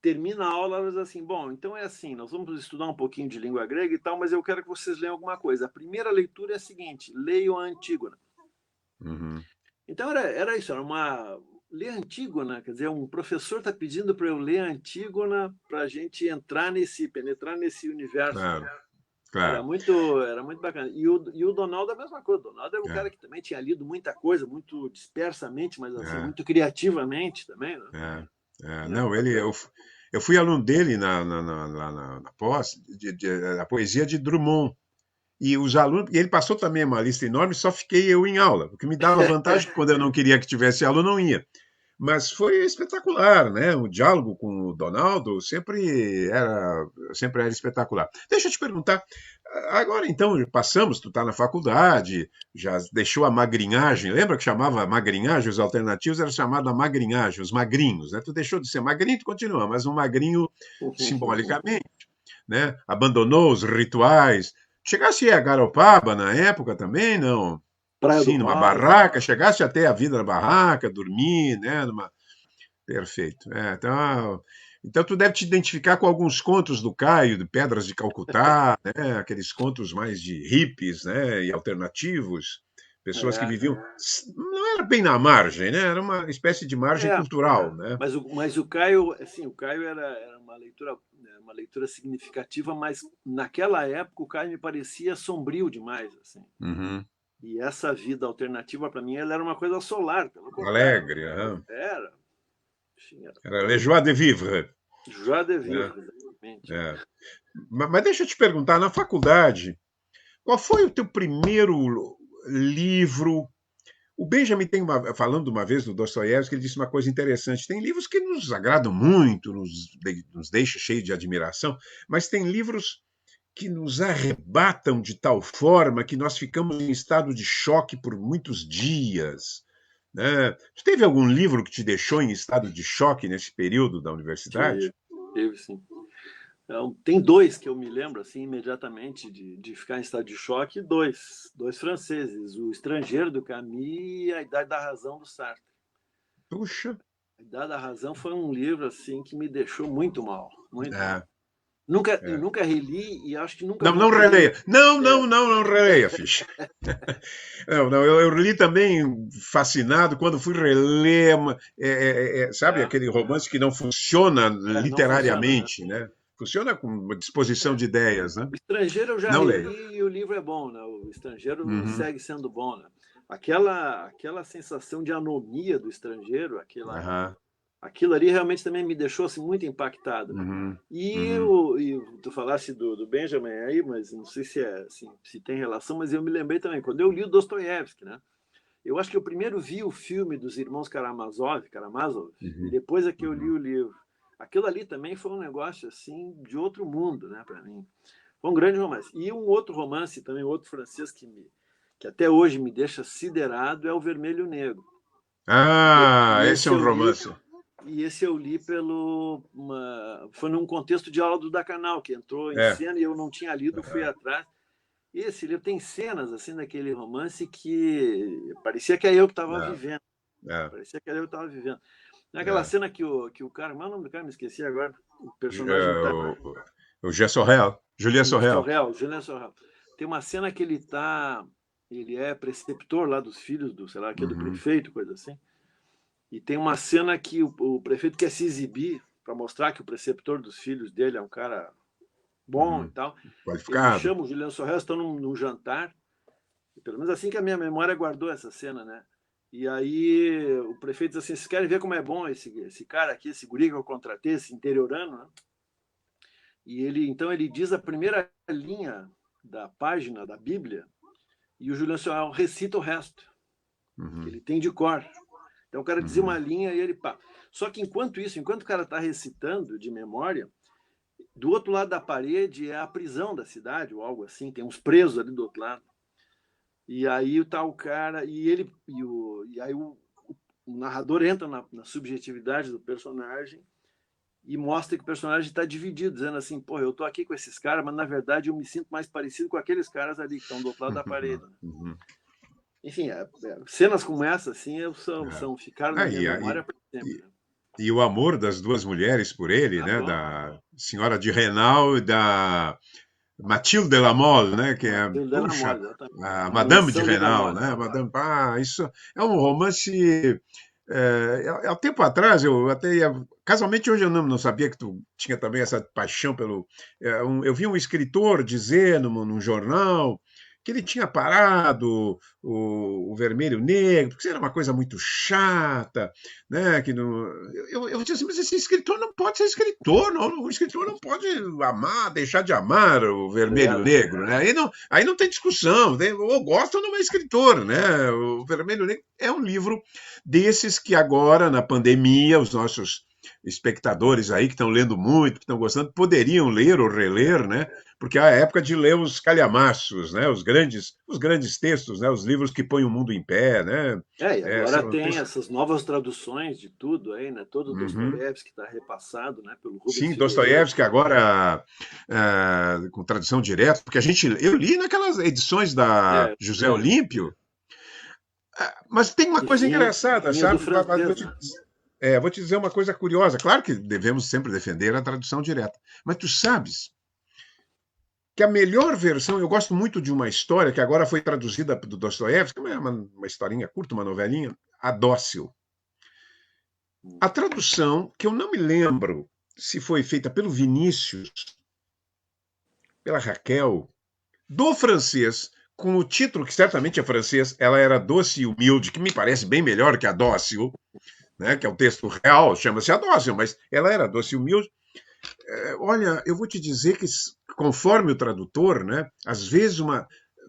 Termina a aula, ela diz assim: bom, então é assim, nós vamos estudar um pouquinho de língua grega e tal, mas eu quero que vocês leiam alguma coisa. A primeira leitura é a seguinte: leiam a Antígona. Uhum. Então era isso, era uma. Ler Antígona, quer dizer, um professor está pedindo para eu ler Antígona para a gente penetrar nesse universo, né? Claro, Era claro. muito, era muito bacana. E o Donaldo é a mesma coisa. O Donaldo é um É, cara que também tinha lido muita coisa, muito dispersamente, mas assim, é. muito criativamente também, né? É, Era não, bacana. Eu fui aluno dele na pós, a poesia de Drummond. E os alunos, e ele passou também uma lista enorme, só fiquei eu em aula, o que me dava vantagem que quando eu não queria que tivesse aula, eu não ia. Mas foi espetacular, né? O diálogo com o Donaldo sempre era espetacular. Deixa eu te perguntar, agora então passamos, tu está na faculdade, já deixou a magrinhagem, lembra que chamava magrinhagem, os alternativos era chamado a magrinhagem, os magrinhos, né? Tu deixou de ser magrinho, tu continua, mas um magrinho simbolicamente, né? Abandonou os rituais. Chegasse a Garopaba na época também, não? Praia do Sim, numa Paz. barraca, chegasse até a vida na barraca, dormir, né? Perfeito. Então tu deve te identificar com alguns contos do Caio, de Pedras de Calcutá, né? Aqueles contos mais de hippies, né? E alternativos, pessoas que É, viviam, não era bem na margem, né? Era uma espécie de margem é. cultural, né? Mas o Caio, assim, o Caio era uma leitura significativa, mas naquela época o Caio me parecia sombrio demais, assim. Uhum. E essa vida alternativa para mim ela era uma coisa solar, pelo contrário. Alegre, aham. Era, tinha Era les joies de vivre, joie de né? vivre, exatamente. É. Mas deixa eu te perguntar, na faculdade, qual foi o teu primeiro livro? O Benjamin falando uma vez do Dostoiévski, ele disse uma coisa interessante. Tem livros que nos agradam muito, nos deixa cheio de admiração, mas tem livros que nos arrebatam de tal forma que nós ficamos em estado de choque por muitos dias, né? Teve algum livro que te deixou em estado de choque nesse período da universidade? Teve sim. Então, tem dois que eu me lembro assim imediatamente de ficar em estado de choque, dois franceses, O Estrangeiro do Camus e A Idade da Razão do Sartre. Puxa, A Idade da Razão foi um livro assim que me deixou muito mal, muito mal. é, é. Nunca reli e acho que nunca Não, vou não poder. releia. Não, não, não, não releia, ficha. Não, não, eu li também fascinado quando fui reler, sabe, É, aquele romance que não funciona não funciona, né? literariamente, né? Funciona com uma disposição de ideias, né? O Estrangeiro eu já Não leio. reli e o livro é bom, né? O Estrangeiro Uhum. segue sendo bom, né? Aquela sensação de anomia do estrangeiro, Aham. aquilo ali realmente também me deixou assim, muito impactado, né? Uhum. E, Uhum. tu falasse do Benjamin aí, mas não sei se assim, se tem relação, mas eu me lembrei também quando eu li o Dostoiévski, né? Eu acho que eu primeiro vi o filme dos irmãos Karamazov, e Uhum. depois é que eu li Uhum. o livro. Aquilo ali também foi um negócio assim de outro mundo, né, para mim. Foi um grande romance. E um outro romance também, outro francês que até hoje me deixa siderado é O Vermelho e o Negro. Ah, E esse é esse um eu li romance. foi num contexto de aula do Dacanal, que entrou em É. cena e eu não tinha lido, fui atrás. E esse livro tem cenas assim daquele romance que parecia que é eu que estava É. vivendo. É. Parecia que era eu que estava vivendo. Naquela É. cena que o cara, mas o nome do cara, me esqueci agora, o personagem É, tá. o Gé Sorrel, Julien O Sorrel. Sorrel, Julien Sorrel. Tem uma cena que ele tá. Ele é preceptor lá dos filhos do, sei lá, que é do Uhum. prefeito, coisa assim. E tem uma cena que o prefeito quer se exibir para mostrar que o preceptor dos filhos dele é um cara bom e Uhum. tal. Ele Qualificado. chama o Juliano Sorrel, estão num jantar, pelo menos assim que a minha memória guardou essa cena, né? E aí o prefeito diz assim: vocês querem ver como é bom esse cara aqui, esse guri que eu contratei, esse interiorano, né? E então ele diz a primeira linha da página da Bíblia e o Juliano Sorrel recita o resto, que Uhum. ele tem de cor. Então o cara dizia uma Uhum. linha e ele pá. Só que enquanto isso, enquanto o cara está recitando de memória, do outro lado da parede é a prisão da cidade ou algo assim, tem uns presos ali do outro lado. E aí tá o cara e aí o narrador entra na subjetividade do personagem e mostra que o personagem está dividido, dizendo assim, pô, eu tô aqui com esses caras, mas na verdade eu me sinto mais parecido com aqueles caras ali que estão do outro lado da parede. Né? Uhum. Enfim, cenas como essa, assim, É. ficaram na Ah, minha memória para sempre. e- Né? e o amor das duas mulheres por ele, Ah, né? bom, Da senhora de Renal e da Mathilde de la Mole, né? Que é, Matilde de la puxa, Mole, exatamente. a A Madame de mansão de la Renal, Mole. né? Isso é um romance. Há tempo atrás, eu até ia. Casualmente, hoje eu não sabia que tu tinha também essa paixão pelo. Eu vi um escritor dizer num jornal que ele tinha parado o Vermelho e o Negro, porque era uma coisa muito chata, né? Que não, eu disse assim, mas esse escritor não pode ser escritor, não, o escritor não pode amar, deixar de amar o Vermelho e o Credo. Negro, né? Aí não tem discussão, né? Ou gosta ou não é escritor, né? O Vermelho e o Negro é um livro desses que agora, na pandemia, os nossos espectadores aí que estão lendo muito, que estão gostando, poderiam ler ou reler, né? Porque é a época de ler os calhamaços, né? Os grandes textos, né? Os livros que põem o mundo em pé, né? E agora São tem textos... essas novas traduções de tudo aí, né? Todo o Uhum. Dostoiévski está repassado, né? Pelo Rubens Sim, Figueiredo. Dostoiévski agora com tradução direta, porque eu li naquelas edições da É, José Olímpio, mas tem uma que coisa engraçada, vinha do sabe? francês, né? Vou te dizer uma coisa curiosa. Claro que devemos sempre defender a tradução direta, mas tu sabes que a melhor versão, eu gosto muito de uma história que agora foi traduzida do Dostoiévski, uma historinha curta, uma novelinha, A Dócil. A tradução, que eu não me lembro se foi feita pelo Vinícius, pela Raquel, do francês, com o título que certamente é francês, ela era Doce e Humilde, que me parece bem melhor que a Dócil, né, que é o texto real, chama-se A Dócil, mas ela era Doce e Humilde. Olha, eu vou te dizer que, conforme o tradutor, né, às vezes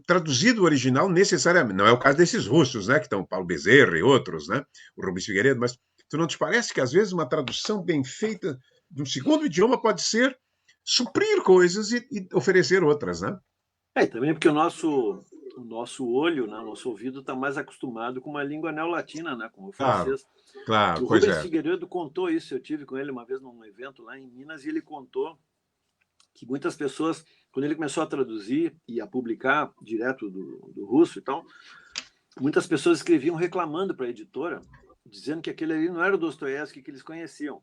traduzido o original necessariamente, não é o caso desses russos, né, que estão Paulo Bezerra e outros, né, o Rubens Figueiredo, mas tu não te parece que às vezes uma tradução bem feita de um segundo idioma pode ser suprir coisas e oferecer outras, né? E também porque o nosso olho, né, o nosso ouvido está mais acostumado com uma língua neolatina, né, como o Claro, francês. claro, O pois Rubens é. Figueiredo contou isso, eu tive com ele uma vez num evento lá em Minas, e ele contou que muitas pessoas, quando ele começou a traduzir e a publicar direto do russo e tal, muitas pessoas escreviam reclamando para a editora, dizendo que aquele ali não era o Dostoiévski que eles conheciam.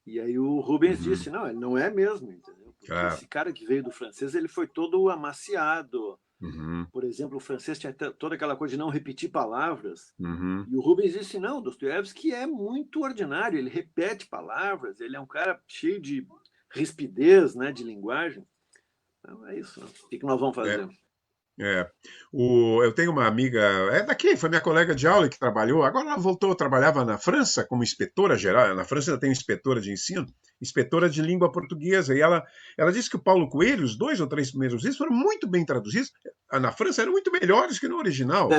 E aí o Rubens Uhum, disse, não, ele não é mesmo, entendeu? Porque claro. esse cara que veio do francês, ele foi todo amaciado. Uhum, Por exemplo, o francês tinha toda aquela coisa de não repetir palavras. uhum. E o Rubens disse, não, Dostoiévski é muito ordinário, ele repete palavras, ele é um cara cheio de rispidez, né, de linguagem. Então é isso, né? O que nós vamos É, fazer? é. Eu tenho uma amiga, é daqui, foi minha colega de aula que trabalhou, agora ela voltou, trabalhava na França como inspetora geral, na França ainda tem inspetora de ensino, inspetora de língua portuguesa, e ela disse que o Paulo Coelho, os 2 ou 3 primeiros livros foram muito bem traduzidos, na França eram muito melhores que no original,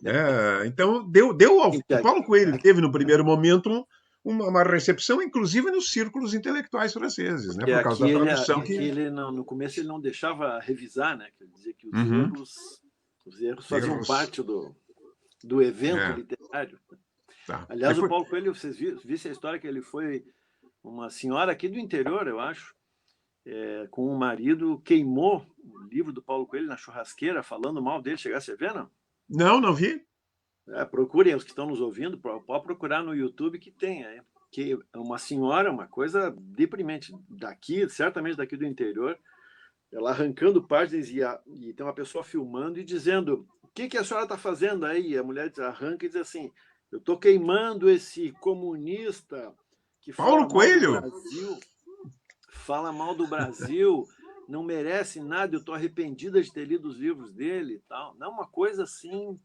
né? Então, o Paulo Coelho teve no primeiro momento uma recepção, inclusive nos círculos intelectuais franceses, né, Porque por causa aqui da ele, tradução aqui que... ele no começo ele não deixava revisar, né? Quer dizer que Uhum, os erros faziam erros. parte do evento É, literário. tá. Aliás, o Paulo Coelho, vocês viram a história que ele foi uma senhora aqui do interior, eu acho, com o marido, queimou o livro do Paulo Coelho na churrasqueira, falando mal dele. Chegasse a ver, não? Não, não vi. Procurem, os que estão nos ouvindo, pode procurar no YouTube que tem. Que é uma senhora, uma coisa deprimente. Daqui, certamente daqui do interior, ela arrancando páginas e tem uma pessoa filmando e dizendo: o que a senhora está fazendo aí? E a mulher arranca e diz assim: eu estou queimando esse comunista que Paulo Coelho? fala mal do Brasil, não merece nada, eu estou arrependida de ter lido os livros dele e tal. Não, uma coisa assim.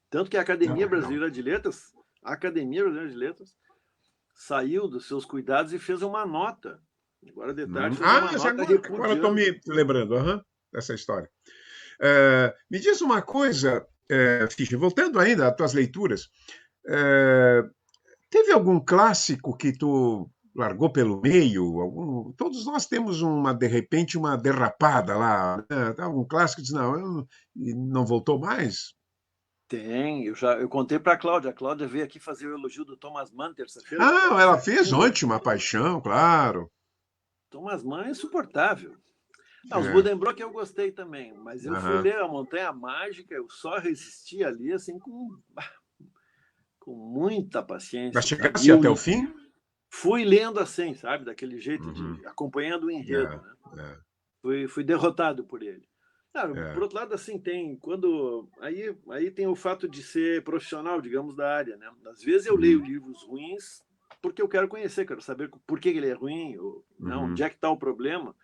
Tanto que a Academia Não, não. Brasileira de Letras, a Academia Brasileira de Letras, saiu dos seus cuidados e fez uma nota. Agora de tarde fez uma nota Agora eu estou repudiando. me lembrando dessa história. Me diz uma coisa, Fischer, voltando ainda às tuas leituras, é, teve algum clássico que tu largou pelo meio? Todos nós temos de repente, uma derrapada lá, né? Um clássico que diz, não, e não voltou mais? Tem, eu contei para a Cláudia. A Cláudia veio aqui fazer o elogio do Thomas Mann terça-feira, que eu Ah, estava ela fez assistindo. ontem uma paixão, claro. Thomas Mann é insuportável. Não, os É, Buddenbrook eu gostei também, mas eu fui aham. ler A Montanha Mágica, eu só resisti ali assim com muita Mas paciência, sabe? E chegasse eu até o fim? fui lendo assim, sabe? Daquele jeito Uhum. de acompanhando o enredo, É, né? é, Fui derrotado por ele. Claro, por é. outro lado, assim, aí tem o fato de ser profissional, digamos, da área, né? Às vezes eu leio Uhum, livros ruins porque eu quero conhecer, quero saber por que ele é ruim, ou, né, onde uhum, é que está o problema.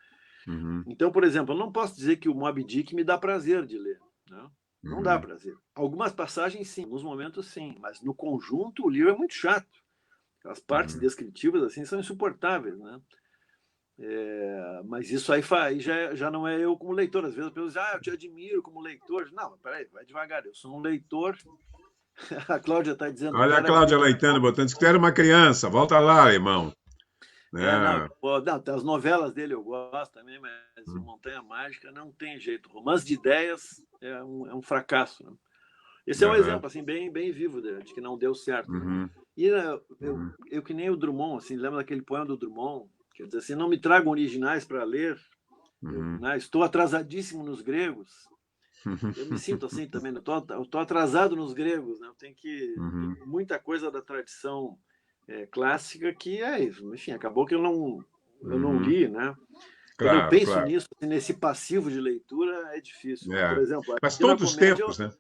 uhum, Então, por exemplo, eu não posso dizer que o Moby Dick me dá prazer de ler, né? Não dá uhum, prazer. Algumas passagens, sim, alguns momentos, sim, mas no conjunto o livro é muito chato. As partes uhum. descritivas assim são insuportáveis, né? Mas isso aí já não é eu como leitor. Às vezes as pessoas dizem, eu te admiro como leitor. Não, peraí, vai devagar. Eu sou um leitor. A Cláudia está dizendo, Olha a quero Cláudia admirar. Leitano botando que tu era uma criança, volta lá, irmão. Não, Né? pô, não, as novelas dele eu gosto também, mas o Montanha Mágica não tem jeito. Romance de ideias é um fracasso, né? Esse é um Aham, exemplo assim bem vivo de que não deu certo, né? uhum, E uhum, eu que nem o Drummond, assim, lembra daquele poema do Drummond, quer dizer assim, não me tragam originais para ler, uhum. né, estou atrasadíssimo nos gregos. Eu me sinto assim também, né? Eu tô atrasado nos gregos, né? Tem Uhum, muita coisa da tradição clássica que enfim, acabou que eu não uhum. li, né? Quando eu Claro, penso claro. nisso, assim, nesse passivo de leitura, é difícil. Mas, por É. exemplo, Mas todos os tempos, né?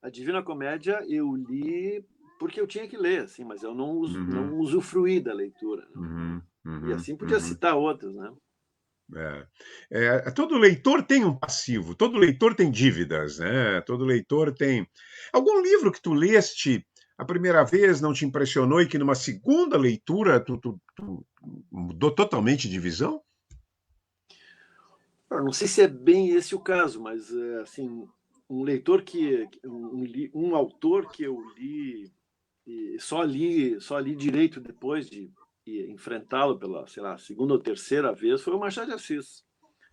A Divina Comédia eu li porque eu tinha que ler, assim, mas eu não Uhum, usufruí da leitura, né? uhum, E uhum, assim podia uhum. citar outros, né? É. Todo leitor tem um passivo, todo leitor tem dívidas, né? Todo leitor tem. Algum livro que tu leste a primeira vez não te impressionou e que numa segunda leitura tu mudou totalmente de visão? Eu não sei se é bem esse o caso, mas assim, um leitor um autor que eu li e só li direito depois de enfrentá-lo pela, sei lá, segunda ou terceira vez foi o Machado de Assis.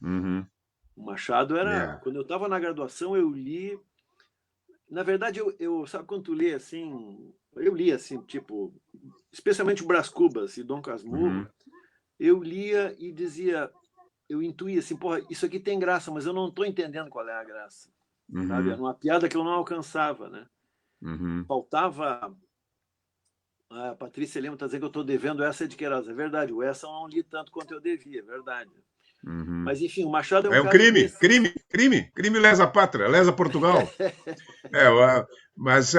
Uhum. O Machado era, É. quando eu estava na graduação, eu li, na verdade sabe quando tu lê assim, eu li assim, tipo, especialmente o Brás Cubas e Dom Casmurro, Uhum. eu lia e dizia, eu intuía assim, porra, isso aqui tem graça, mas eu não estou entendendo qual é a graça, sabe? Era Uhum. uma piada que eu não alcançava, né? Uhum. Faltava. A Patrícia Lima está dizendo que eu estou devendo essa de Queiroz. É verdade, o essa eu não li tanto quanto eu devia, é verdade. Uhum. Mas, enfim, o Machado é um É um caso crime, desses. crime, crime, crime lesa pátria, lesa Portugal. É, mas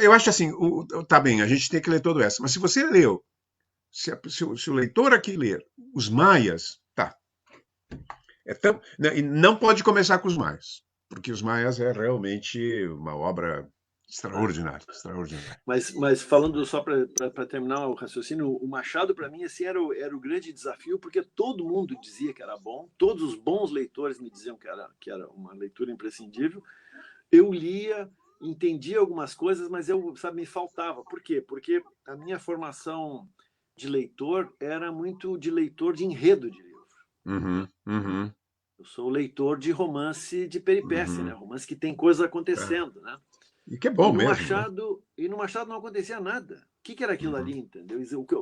eu acho assim, tá bem, a gente tem que ler todo essa, mas se você leu, se o leitor aqui ler os Maias, tá, e não pode começar com os Maias, porque os Maias é realmente uma obra Ah, extraordinária, extraordinária. mas falando só para terminar o raciocínio, o Machado, para mim, assim, era o grande desafio, porque todo mundo dizia que era bom, todos os bons leitores me diziam que era uma leitura imprescindível. Eu lia, entendia algumas coisas, mas sabe, me faltava. Por quê? Porque a minha formação de leitor era muito de leitor de enredo de livro. Uhum, uhum, Eu sou leitor de romance de peripécia, né? uhum. Romance que tem coisa É. acontecendo, né? E que é bom mesmo, né? E no Machado não acontecia nada. O que era aquilo Uhum, ali, entendeu?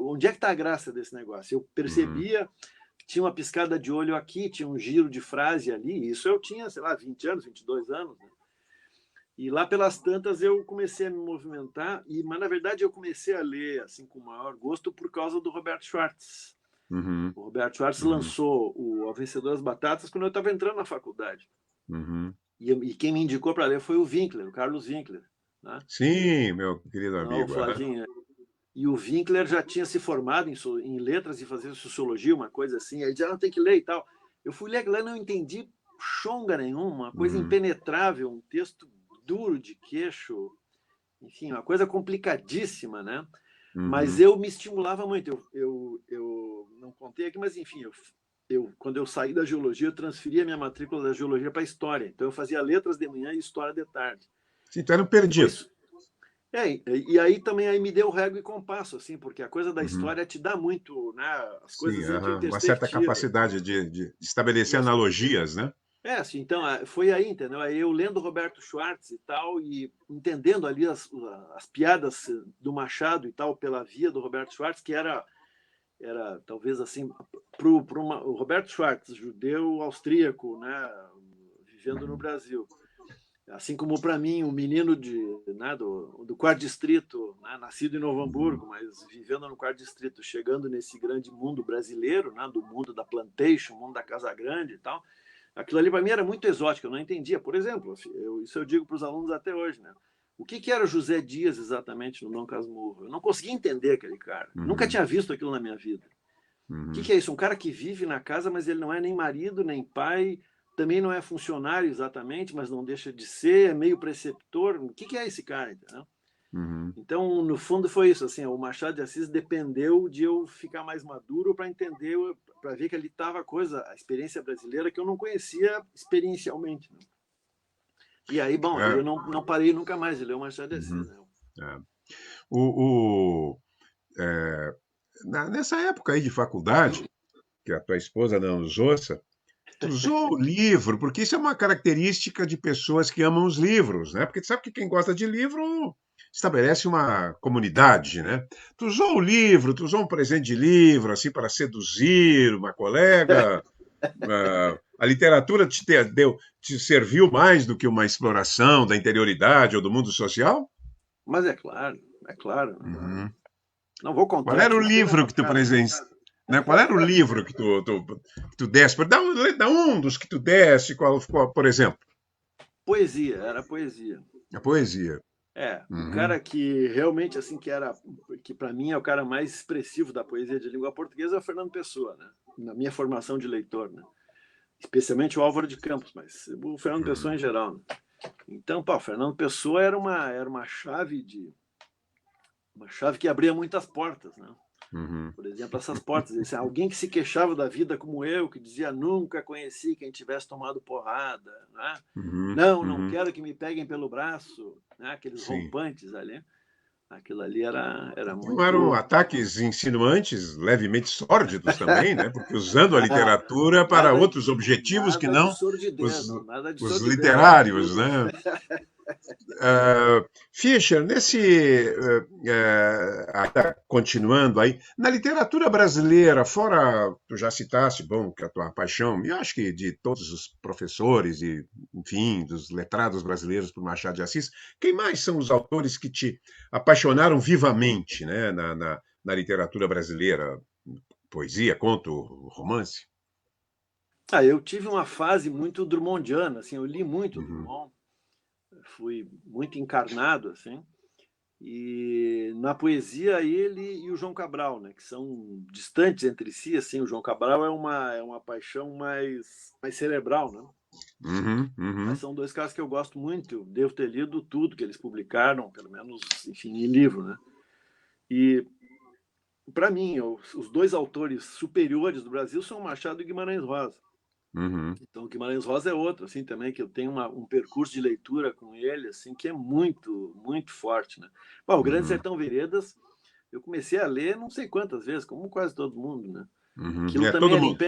Onde é que está a graça desse negócio? Eu uhum, percebia que tinha uma piscada de olho aqui, tinha um giro de frase ali. Isso eu tinha, sei lá, 20 anos, 22 anos, né? E lá pelas tantas eu comecei a me movimentar, mas na verdade eu comecei a ler assim com maior gosto por causa do Roberto Schwartz. uhum, O Roberto Schwartz uhum, lançou o Vencedor das Batatas quando eu estava entrando na faculdade. uhum. E quem me indicou para ler foi o Winkler, o Carlos Winkler, né? Sim, meu querido Não, o amigo. Aham. Flavinho. E o Winkler já tinha se formado em letras e fazia sociologia, uma coisa assim. Aí dizia, tem que ler e tal. Eu fui ler aquilo e não entendi chonga nenhuma, uma coisa Uhum, impenetrável, um texto duro de queixo, enfim, uma coisa complicadíssima, né? Mas uhum, eu me estimulava muito. Eu não contei aqui, mas enfim, quando eu saí da geologia, eu transferi a minha matrícula da geologia para a história. Então eu fazia letras de manhã e história de tarde. sim, tu era um Foi perdido. e aí também aí me deu régua e compasso, assim, porque a coisa da Uhum. história te dá muito, né? As Sim, coisas entram em aham, uma certa perspectiva. capacidade de E estabelecer analogias, né? assim, então, foi aí, entendeu? Aí eu lendo Roberto Schwartz e tal, e entendendo ali as piadas do Machado e tal, pela via do Roberto Schwartz, que era talvez assim, o Roberto Schwartz, judeu austríaco, né? Vivendo no Uhum, Brasil. Assim como para mim, um menino né, do quarto distrito, né, nascido em Novo uhum, Hamburgo, mas vivendo no quarto distrito, chegando nesse grande mundo brasileiro, né, do mundo da plantation, mundo da casa grande e tal, aquilo ali para mim era muito exótico, eu não entendia. Por exemplo, isso eu digo para os alunos até hoje, né? O que era José Dias exatamente no Dom Casmurro? Eu não conseguia entender aquele cara. Nunca uhum, tinha visto aquilo na minha vida. O que uhum, que é isso? Um cara que vive na casa, mas ele não é nem marido, nem pai, também não é funcionário exatamente, mas não deixa de ser, é meio preceptor. O que que é esse cara, entendeu? uhum. Então, no fundo, foi isso. Assim, o Machado de Assis dependeu de eu ficar mais maduro para entender, para ver que ali estava a coisa, a experiência brasileira que eu não conhecia experiencialmente, né? E aí, bom, aí É, eu não parei nunca mais de ler o Machado de Assis, uhum, né? é. O, o, é, nessa época aí de faculdade, que a tua esposa não nos ouça, tu usou o livro, porque isso é uma característica de pessoas que amam os livros, né? Porque tu sabe que quem gosta de livro estabelece uma comunidade, né? Tu usou o livro, tu usou um presente de livro, assim, para seduzir uma colega. A literatura te serviu mais do que uma exploração da interioridade ou do mundo social? Mas é claro, é claro. Uhum. Não vou Qual contar era o aqui, mas teve livro uma que tu casa. né? Qual era o livro que tu desse? Dá um dos que tu desse, por exemplo? Poesia, era poesia. A poesia. É, o Uhum, cara que realmente, assim, que para mim é o cara mais expressivo da poesia de língua portuguesa é o Fernando Pessoa, né? Na minha formação de leitor, né? Especialmente o Álvaro de Campos, mas o Fernando Pessoa uhum, em geral, né? Então, pá, o Fernando Pessoa era uma uma chave que abria muitas portas, né? uhum, Por exemplo, essas portas. Assim, alguém que se queixava da vida como eu, que dizia nunca conheci quem tivesse tomado porrada, né? uhum, Não uhum. quero que me peguem pelo braço, né? Aqueles Sim. rompantes ali. Aquilo ali era Então eram muito. ataques insinuantes, levemente sórdidos também, né? Porque usando a Ah, literatura para nada, outros objetivos que nada de não os, sordidez, não, nada de os sordidez, era literários, tudo. né? Fischer, ainda continuando aí, na literatura brasileira, fora, tu já citaste, bom, que a tua paixão, e acho que de todos os professores e, enfim, dos letrados brasileiros por Machado de Assis, quem mais são os autores que te apaixonaram vivamente, né, na literatura brasileira? Poesia, conto, romance? Ah, eu tive uma fase muito drummondiana, assim, eu li muito Uhum, Drummond, fui muito encarnado, assim. E na poesia ele e o João Cabral, né, que são distantes entre si, assim, o João Cabral é uma paixão mais cerebral, né? uhum, Mas uhum, são dois caras que eu gosto muito, eu devo ter lido tudo que eles publicaram, pelo menos, enfim, em livro, né? E para mim, os dois autores superiores do Brasil são Machado e Guimarães Rosa. uhum, Então, Guimarães Rosa é outro, assim, também, que eu tenho um percurso de leitura com ele, assim, que é muito, muito forte, né? Bom, o Grande uhum, Sertão Veredas, eu comecei a ler não sei quantas vezes, como quase todo mundo, né? uhum. Aquilo É, também todo mundo.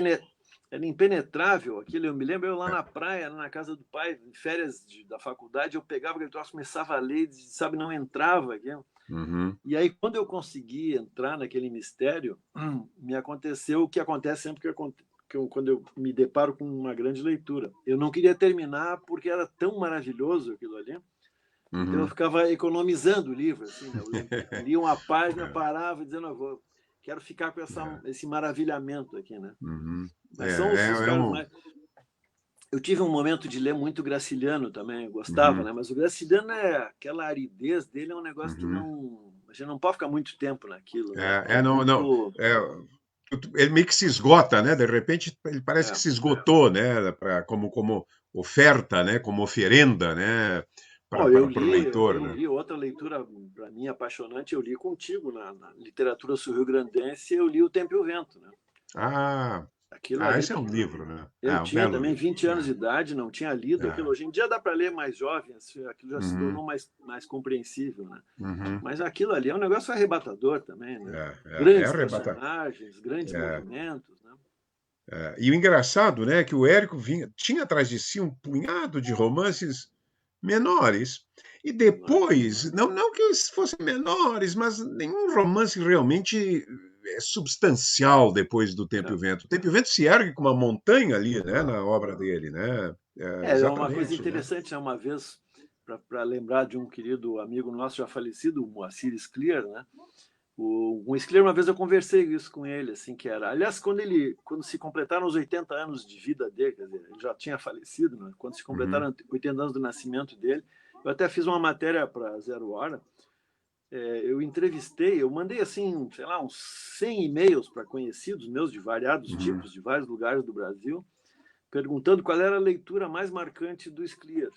era impenetrável, aquilo, eu me lembro, eu lá na praia, na casa do pai, em férias da faculdade, eu pegava aquele troço, começava a ler, sabe, não entrava aquilo. Uhum, E aí, quando eu consegui entrar naquele mistério, me aconteceu o que acontece sempre quando eu me deparo com uma grande leitura. Eu não queria terminar porque era tão maravilhoso aquilo ali. Então eu uhum. ficava economizando o livro, assim, né? Eu lia uma página, É, parava dizendo, quero ficar com é, esse maravilhamento aqui, né? uhum. Mas são os É caras um. mais. Eu tive um momento de ler muito Graciliano também, eu gostava, Uhum, né? Mas o Graciliano aquela aridez dele é um negócio que uhum. não, a gente não pode ficar muito tempo naquilo, né? É Não, não. muito, É, ele meio que se esgota, né? De repente, ele parece que é. se esgotou, né? Como oferta, né? Como oferenda, né? Bom, Para o leitor, eu né? li outra leitura para mim apaixonante, eu li contigo na literatura sul-rio-grandense, eu li O Tempo e o Vento, né? Ah, Aquilo ali, esse é um livro, né? eu É um tinha belo também livro. 20 anos de idade, não tinha lido aquilo. É. Hoje em dia dá para ler mais jovem, assim, aquilo já se Uhum, tornou mais compreensível, né? uhum. Mas aquilo ali é um negócio arrebatador também, né? É Grandes arrebatador. personagens, grandes movimentos, né? E o engraçado, né, que o Érico tinha atrás de si um punhado de romances menores. E depois, não que eles fossem menores, mas nenhum romance realmente é substancial depois do Tempo e É, o Vento. O Tempo e o Vento se ergue como uma montanha ali, né, na obra dele, né? é uma coisa Exatamente, né? interessante, né? Uma vez, para lembrar de um querido amigo nosso já falecido, o Moacir Scliar, né? O Scliar, uma vez eu conversei isso com ele, assim, que era... Aliás, quando se completaram os 80 anos de vida dele, quer dizer, ele já tinha falecido, né? Quando se Uhum, completaram 80 anos do nascimento dele, eu até fiz uma matéria para Zero Hora, eu entrevistei, eu mandei assim, sei lá, uns 100 e-mails para conhecidos meus de variados Uhum. tipos, de vários lugares do Brasil, perguntando qual era a leitura mais marcante do Scliar.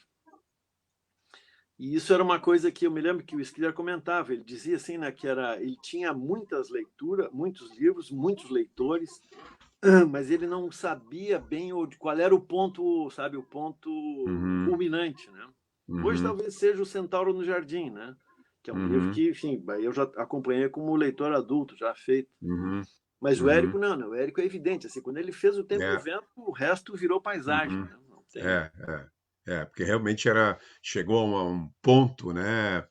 E isso era uma coisa que eu me lembro que o Scliar comentava. Ele dizia assim, né, que ele tinha muitas leituras, muitos livros, muitos leitores, mas ele não sabia bem qual era o ponto, sabe, o ponto Uhum. culminante, né? Hoje Uhum. talvez seja o Centauro no Jardim, né? Que é um livro Uhum. que, enfim, eu já acompanhei como leitor adulto, já feito. Uhum. Mas o Uhum. Érico não, não. O Érico é evidente, assim, quando ele fez O Tempo e o É. Vento, o resto virou paisagem, Uhum. né? Não tem. É, porque realmente chegou a um ponto, né,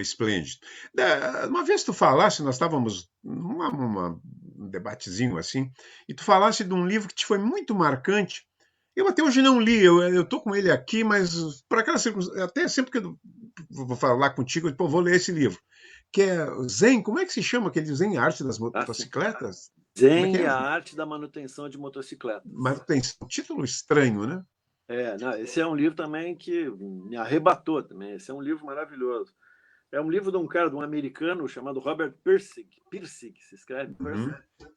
esplêndido. Uma vez tu falasse, nós estávamos um debatezinho assim, e tu falasse de um livro que te foi muito marcante. Eu até hoje não li, eu estou com ele aqui, mas por aquela circunstância, até sempre que eu vou falar contigo, eu vou ler esse livro, que é Zen, como é que se chama aquele Zen, a Arte das Assim, Motocicletas? Como é que Zen é? e a Arte da Manutenção de Mas Motocicletas. tem um título estranho, né? Não, esse é um livro também que me arrebatou também. Esse é um livro maravilhoso. É um livro de um cara, de um americano chamado Robert Pirsig. Pirsig, se escreve Pirsig. Uhum.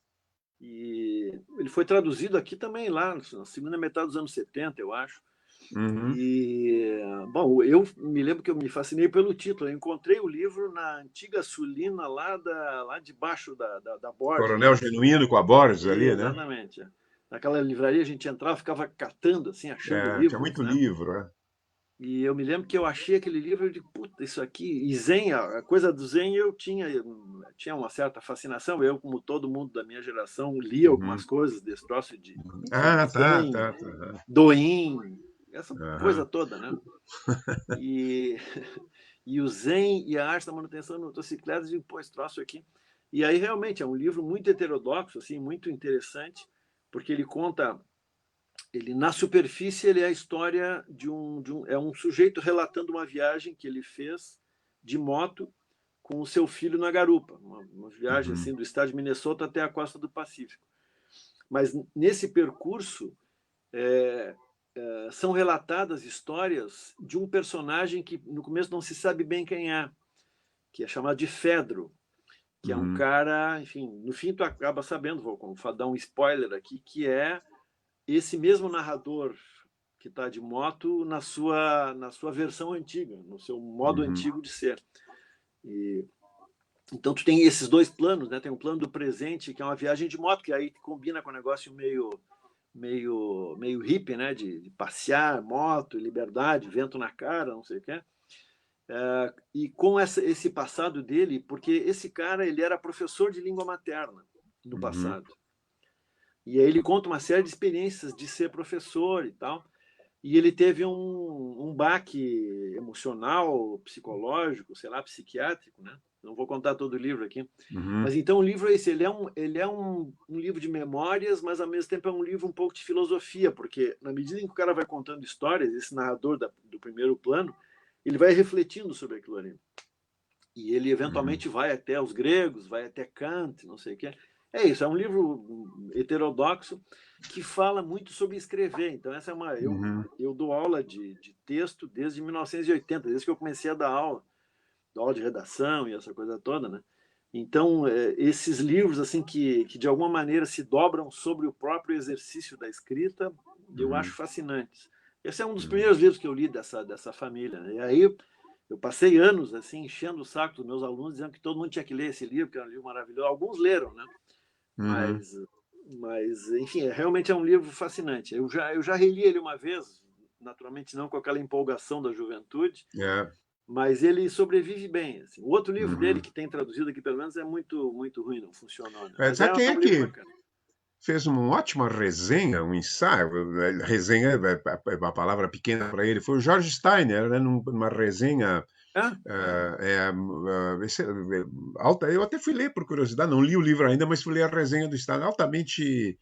E ele foi traduzido aqui também, lá na segunda metade dos anos 70, eu acho. Uhum. E, bom, eu me lembro que eu me fascinei pelo título. Eu encontrei o livro na antiga Sulina, lá debaixo da Borges, Coronel lá. Genuíno com a Borges ali, né? Exatamente. Naquela livraria a gente entrava, ficava catando, assim, achando Tinha livros, muito né? livro, né? E eu me lembro que eu achei aquele livro e digo, puta, isso aqui. E Zen, a coisa do Zen eu tinha uma certa fascinação. Eu, como todo mundo da minha geração, lia algumas Uhum. coisas desse troço de, enfim, Ah, tá, Zen, tá, tá. Doin, essa coisa Aham. toda, né? E, e o Zen e a Arte da Manutenção de Motocicletas, e pô, esse troço aqui. E aí realmente é um livro muito heterodoxo, assim, muito interessante, porque ele conta, ele na superfície ele é a história é um sujeito relatando uma viagem que ele fez de moto com o seu filho na garupa, uma viagem Uhum. assim do estado de Minnesota até a costa do Pacífico. Mas nesse percurso são relatadas histórias de um personagem que no começo não se sabe bem quem é, que é chamado de Fedro, que é um Uhum. cara, enfim, no fim tu acaba sabendo, vou dar um spoiler aqui, que é esse mesmo narrador que está de moto na sua versão antiga, no seu modo Uhum. antigo de ser. E, então tu tem esses dois planos, né? Tem um plano do presente, que é uma viagem de moto, que aí combina com um negócio meio hippie, né? De passear, moto, liberdade, vento na cara, não sei o quê. E com esse passado dele, porque esse cara ele era professor de língua materna no Uhum. passado. E aí ele conta uma série de experiências de ser professor e tal. E ele teve um baque emocional, psicológico, sei lá, psiquiátrico, né? Não vou contar todo o livro aqui. Uhum. Mas então o livro é esse, ele é um livro de memórias, mas ao mesmo tempo é um livro um pouco de filosofia, porque na medida em que o cara vai contando histórias, esse narrador do primeiro plano, ele vai refletindo sobre aquilo ali. E ele Uhum. eventualmente vai até os gregos, vai até Kant, não sei o quê. É isso, é um livro heterodoxo que fala muito sobre escrever. Então, essa é uma. Uhum. Eu dou aula de texto desde 1980, desde que eu comecei a dar aula de redação e essa coisa toda, né? Então, esses livros, assim, que de alguma maneira se dobram sobre o próprio exercício da escrita, eu acho Uhum. fascinantes. Esse é um dos Uhum. primeiros livros que eu li dessa família, né? E aí eu passei anos, assim, enchendo o saco dos meus alunos, dizendo que todo mundo tinha que ler esse livro, que era um livro maravilhoso. Alguns leram, né? Uhum. Mas enfim, realmente é um livro fascinante. Eu já reli ele uma vez, naturalmente não com aquela empolgação da juventude, É. mas ele sobrevive bem. Assim. O outro livro dele, Uhum. que tem traduzido aqui pelo menos, é muito, muito ruim, não funcionou. Né? É, Mas é sabe quem é um livro que bacana. fez uma ótima resenha, um ensaio? Resenha é uma palavra pequena para ele. Foi o George Steiner, né, numa resenha. Ah, Eu até fui ler por curiosidade, não li o livro ainda, mas fui ler a resenha do Steiner, altamente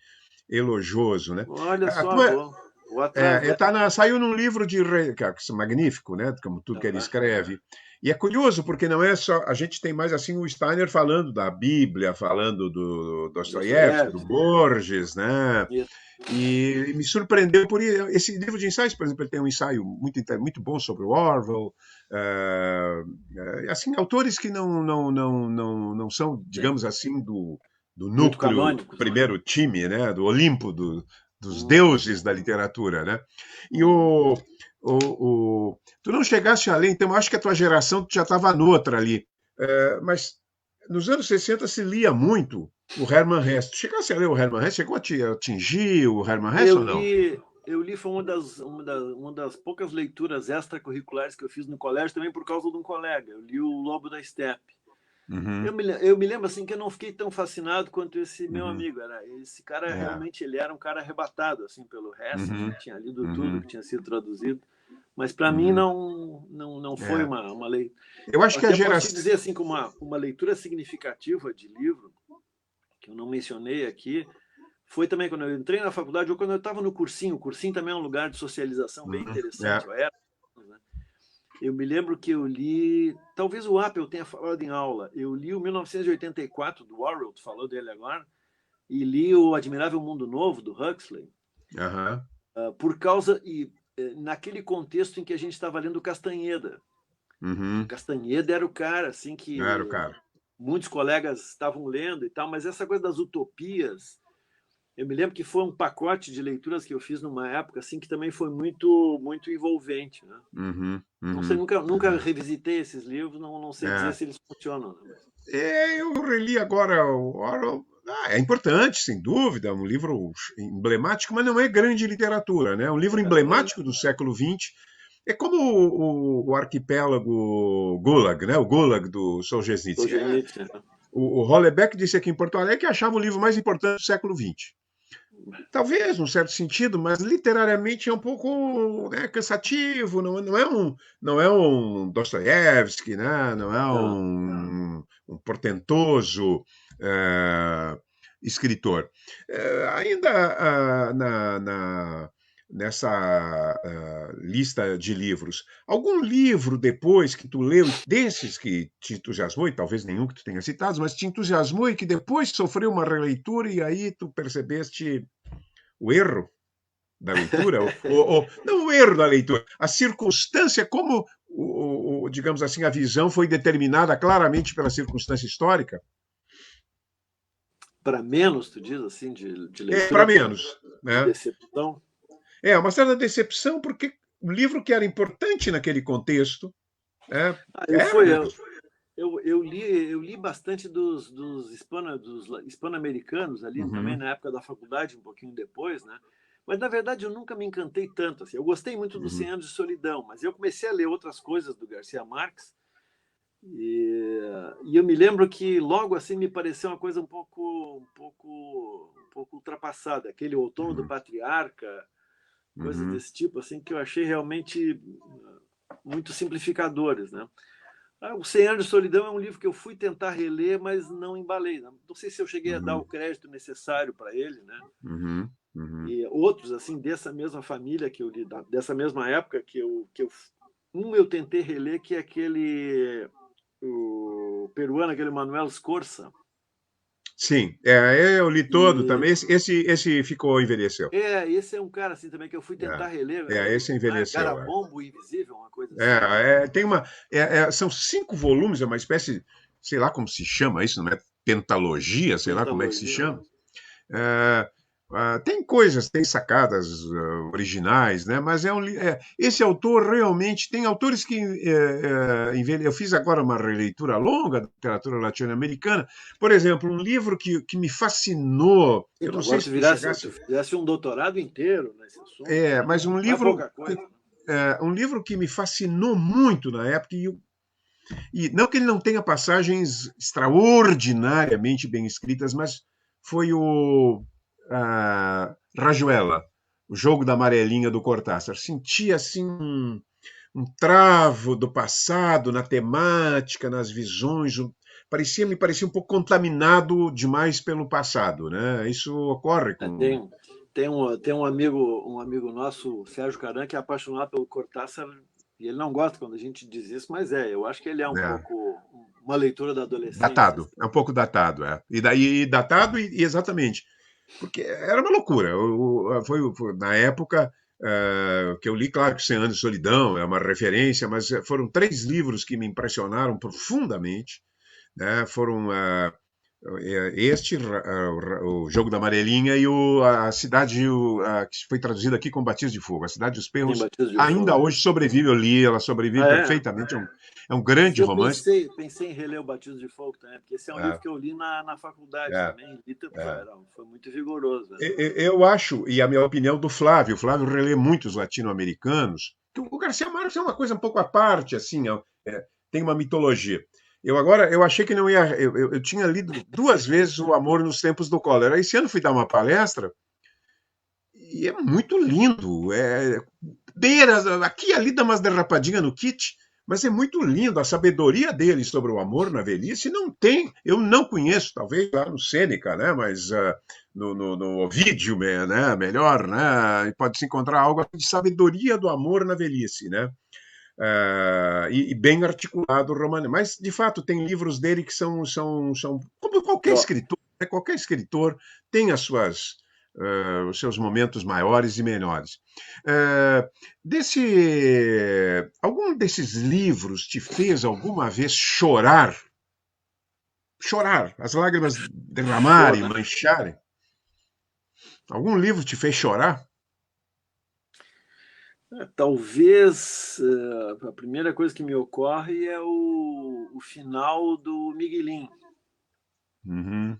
elogioso, né? olha A só, tua, vou atrás dessa. saiu num livro que é magnífico, né? Como tudo que ele Aham. escreve. E é curioso, porque não é só. A gente tem mais assim o Steiner falando da Bíblia, falando do Dostoiévski, do Dostoiévski, Borges, né? isso. E me surpreendeu por esse livro de ensaios, por exemplo, ele tem um ensaio muito bom sobre o Orwell, assim, autores que não são, digamos assim, do Muito núcleo, canônicos, né? primeiro time, né, do Olimpo, dos Uhum, deuses da literatura, né? E uhum. tu não chegaste além, então eu acho que a tua geração tu já estava noutra ali. Mas nos anos 60 se lia muito o Hermann Hesse. Tu chegasse a ler o Hermann Hesse? Chegou a te atingir o Hermann Hesse Eu ou não? li, eu li, foi uma das poucas leituras extracurriculares que eu fiz no colégio, também por causa de um colega. Eu li o Lobo da Steppe. Uhum, Eu me lembro assim que eu não fiquei tão fascinado quanto esse meu uhum, amigo. Esse cara é, realmente ele era um cara arrebatado assim pelo Hesse, uhum, tinha lido tudo que uhum, tinha sido traduzido, mas para mim uhum, não foi é. uma leitura. Eu acho que a Até posso te geração. dizer assim como uma leitura significativa de livro que eu não mencionei aqui foi também quando eu entrei na faculdade ou quando eu estava no cursinho. O cursinho também é um lugar de socialização bem interessante. É, Né? Eu me lembro que eu li, talvez o Apple tenha falado em aula, eu li o 1984 do Orwell, tu falou dele agora, e li o Admirável Mundo Novo do Huxley, aham, por causa e naquele contexto em que a gente estava lendo Castanheda. uhum, Castanheda era o cara assim era o que cara. muitos colegas estavam lendo e tal, mas essa coisa das utopias, eu me lembro que foi um pacote de leituras que eu fiz numa época assim que também foi muito envolvente, né? Uhum, Não sei, uhum, nunca revisitei esses livros, não sei dizer é. se eles funcionam. Né? Eu reli agora o Orwell. É importante, sem dúvida, é um livro emblemático, mas não é grande literatura, né? É um livro É, emblemático do século XX. É como o arquipélago Gulag, né? O Gulag do Solzhenitsyn. Solzhenitsyn, né? O Hollebeck disse aqui em Porto Alegre que achava o livro mais importante do século XX. Talvez, num certo sentido, mas literariamente é um pouco, né, cansativo, não é um Dostoiévski, né, não é Não. um portentoso escritor. Ainda nessa lista de livros, algum livro depois que tu leu, desses que te entusiasmou, e talvez nenhum que tu tenha citado, mas te entusiasmou e que depois sofreu uma releitura e aí tu percebeste o erro da leitura, não o erro da leitura, a circunstância, como, digamos assim, a visão foi determinada claramente pela circunstância histórica, Para menos, tu diz assim, de é leitura para menos. de Né? decepção. É uma certa decepção, porque o livro que era importante naquele contexto Eu era fui, mesmo. eu li bastante dos hispano-americanos ali também Uhum, na época da faculdade, um pouquinho depois, né? Mas na verdade eu nunca me encantei tanto assim. Eu gostei muito dos uhum, 100 anos de solidão, mas eu comecei a ler outras coisas do Garcia Marques e, e eu me lembro que logo assim me pareceu uma coisa um pouco ultrapassada, aquele Outono do uhum, Patriarca, coisas uhum, desse tipo assim que eu achei realmente muito simplificadores, né? O 100 Anos de Solidão é um livro que eu fui tentar reler, mas não embalei. Não sei se eu cheguei a dar o uhum, crédito necessário para ele, né? uhum, uhum. E outros, assim, dessa mesma família que eu li, dessa mesma época eu tentei reler, que é aquele o peruano, aquele Manuel Scorza. Sim, eu li todo E também. Esse ficou, envelheceu. esse é um cara assim também que eu fui tentar reler, Esse envelheceu. Garabombo Invisível, uma coisa assim. Tem são 5 volumes, é uma espécie, sei lá como se chama isso, não é? Pentalogia, sei lá como é que se Pentalogia, né? chama. É, tem coisas, tem sacadas originais, né? Mas esse autor realmente tem autores que eu fiz agora uma releitura longa da literatura latino-americana. Por exemplo, um livro que me fascinou. Eu não sei Agora se tu chegasse. tu fizesse um doutorado inteiro nesse assunto, né? Mas um Não é livro pouca coisa. Né? um livro que me fascinou muito na época, e não que ele não tenha passagens extraordinariamente bem escritas, mas foi o Rayuela, o Jogo da Amarelinha do Cortázar. Sentia assim um travo do passado na temática, nas visões. Me parecia um pouco contaminado demais pelo passado, né? Isso ocorre É, com. tem um amigo nosso, o Sérgio Caran, que é apaixonado pelo Cortázar, E ele não gosta quando a gente diz isso, mas eu acho que ele é um É. pouco uma leitura da adolescência. Datado, é um pouco datado, é. E daí datado e exatamente, porque era uma loucura. Foi na época que eu li, claro que 100 Anos de Solidão é uma referência, mas foram 3 livros que me impressionaram profundamente, né? Foram o Jogo da Amarelinha e a Cidade, que foi traduzido aqui como Batismo de Fogo. A Cidade dos Tem Perros Batismo de ainda Fogo. hoje sobrevive, eu li, ela sobrevive Ah, é? perfeitamente. É um grande Eu romance. pensei em reler o Batismo de Fogo também, porque esse é um livro É, que eu li na faculdade é, também. é. Foi muito vigoroso. Eu acho, e a minha opinião do Flávio, o Flávio relê muitos latino-americanos, que o Garcia Marques é uma coisa um pouco à parte, assim, tem uma mitologia. Eu achei que não ia. Eu tinha lido 2 vezes O Amor nos Tempos do Cólera. Esse ano fui dar uma palestra e é muito lindo. Beira, aqui e ali dá umas derrapadinhas no kit, mas é muito lindo. A sabedoria dele sobre o amor na velhice não tem. Eu não conheço, talvez lá no Sêneca, né? Mas no Ovídio, né? Melhor, né? Pode-se encontrar algo de sabedoria do amor na velhice, né? E bem articulado o romano. Mas, de fato, tem livros dele que são como qualquer Ó, escritor, né? Qualquer escritor tem os seus momentos maiores e menores. Algum desses livros te fez alguma vez chorar? Chorar, as lágrimas derramarem, chora. mancharem? Algum livro te fez chorar? Talvez a primeira coisa que me ocorre é o final do Miguelin, Uhum.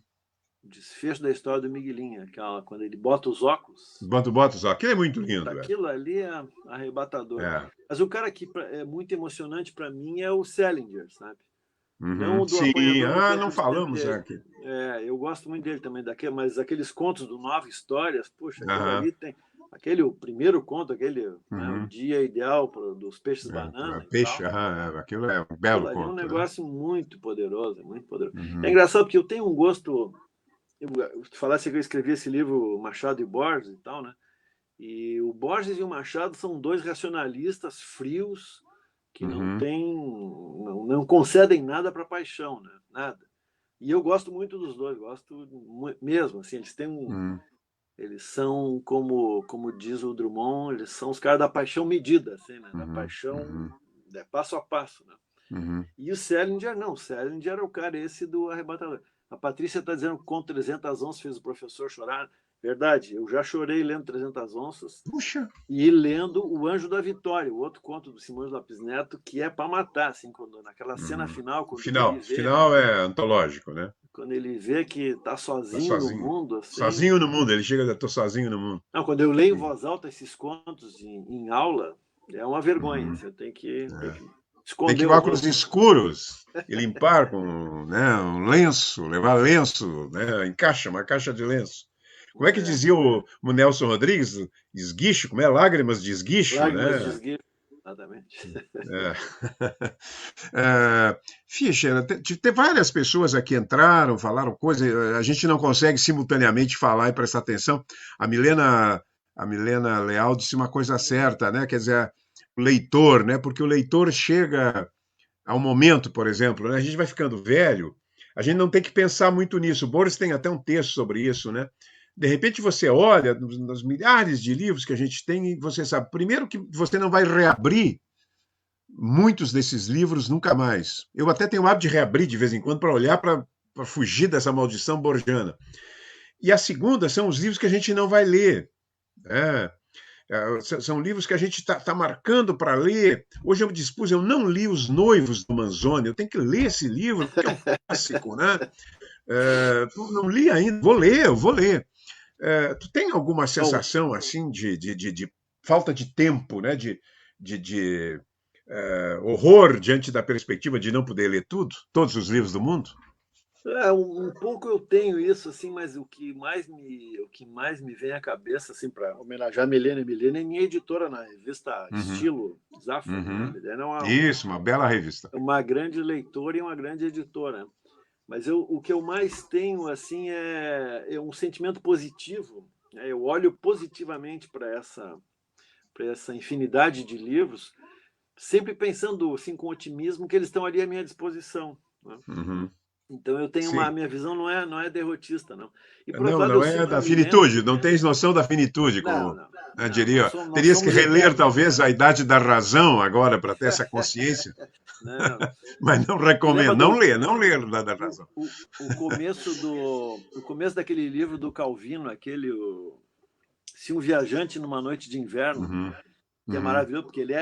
o desfecho da história do Miguelin, quando ele bota os óculos. Botos, ó, aquilo é muito lindo. Aquilo ali é arrebatador. É. Mas o cara que é muito emocionante para mim é o Salinger, sabe? Não Uhum. o do Sim, Apanhador do não Tempo de falamos Centelha. aqui. Eu gosto muito dele também, mas aqueles contos do Nove Histórias, puxa, aquilo Aham. ali tem. O primeiro conto, né, o Uhum. dia ideal dos peixes banana e Peixe, tal. aham, aquilo é um belo Aquilo ali é um conto, né? negócio muito poderoso, muito poderoso. É Uhum. engraçado porque eu tenho um gosto. Tu falasse que eu escrevi esse livro Machado e Borges e tal, né? E o Borges e o Machado são dois racionalistas frios que não Uhum. têm, não concedem nada para a paixão, né? Nada. E eu gosto muito dos dois, gosto mesmo. Assim, Uhum. eles são como diz o Drummond, eles são os caras da paixão medida, assim, né? Da Uhum. paixão Uhum. passo a passo, né? Uhum. E o Salinger não, o Salinger era o cara esse do arrebatador. A Patrícia está dizendo que com 300 onças fez o professor chorar. Verdade, eu já chorei lendo 300 onças Puxa. e lendo O Anjo da Vitória, o outro conto do Simões Lopes Neto, que é para matar, assim, naquela cena Uhum. final, O final é antológico, né? quando ele vê que está Tá sozinho no sozinho. mundo, assim. Sozinho no mundo, ele chega, tô sozinho no mundo. Não, quando eu leio em voz alta esses contos em aula, é uma vergonha. Uhum. Assim, eu tenho que Tem que esconder ir com o óculos rosto. escuros e limpar com, né, um lenço, levar lenço, né, uma caixa de lenço. Como é que É, dizia o Nelson Rodrigues? Esguicho, como é? Lágrimas de esguicho, lágrimas de né? esguio, exatamente. É. Fischer, tem várias pessoas aqui entraram, falaram coisas, a gente não consegue simultaneamente falar e prestar atenção. A Milena, a Milena Leal disse uma coisa certa, né? Quer dizer, o leitor, né? Porque o leitor chega ao momento, por exemplo, né? A gente vai ficando velho, a gente não tem que pensar muito nisso. O Boris tem até um texto sobre isso, né? De repente você olha nos milhares de livros que a gente tem e você sabe, primeiro que você não vai reabrir muitos desses livros nunca mais. Eu até tenho o hábito de reabrir de vez em quando para olhar para fugir dessa maldição borgiana. E a segunda são os livros que a gente não vai ler. Né? São livros que a gente está marcando para ler. Hoje eu me dispus, eu não li Os Noivos do Manzoni. Eu tenho que ler esse livro, porque é um clássico, né? Não li ainda, eu vou ler. Tu tem alguma Bom, sensação assim de falta de tempo, né? De horror diante da perspectiva de não poder ler tudo, todos os livros do mundo? um pouco eu tenho isso, assim, mas o que mais me vem à cabeça, assim, para homenagear a Milena é minha editora na revista Uhum, Estilo, Zafari, né? A uhum. Milena Isso, uma bela revista. uma grande leitora e uma grande editora. Mas o que eu mais tenho, assim, é um sentimento positivo, né? Eu olho positivamente para essa infinidade de livros sempre pensando assim, com otimismo que eles estão ali à minha disposição, né? Uhum. Então eu tenho Sim. minha visão não é derrotista, não. E por outro Não, lado, não eu é sempre da me lembro. finitude, não tens noção da finitude, Não, como não, eu não, nós diria. somos, nós Terias que somos reler, eternos. talvez, A Idade da Razão agora para ter essa consciência, Não. mas não Me lembra recomendo. do Não ler A Idade da o, Razão. o começo daquele livro do Calvino, Se um Viajante numa Noite de Inverno, Uhum, que é uhum, maravilhoso, porque ele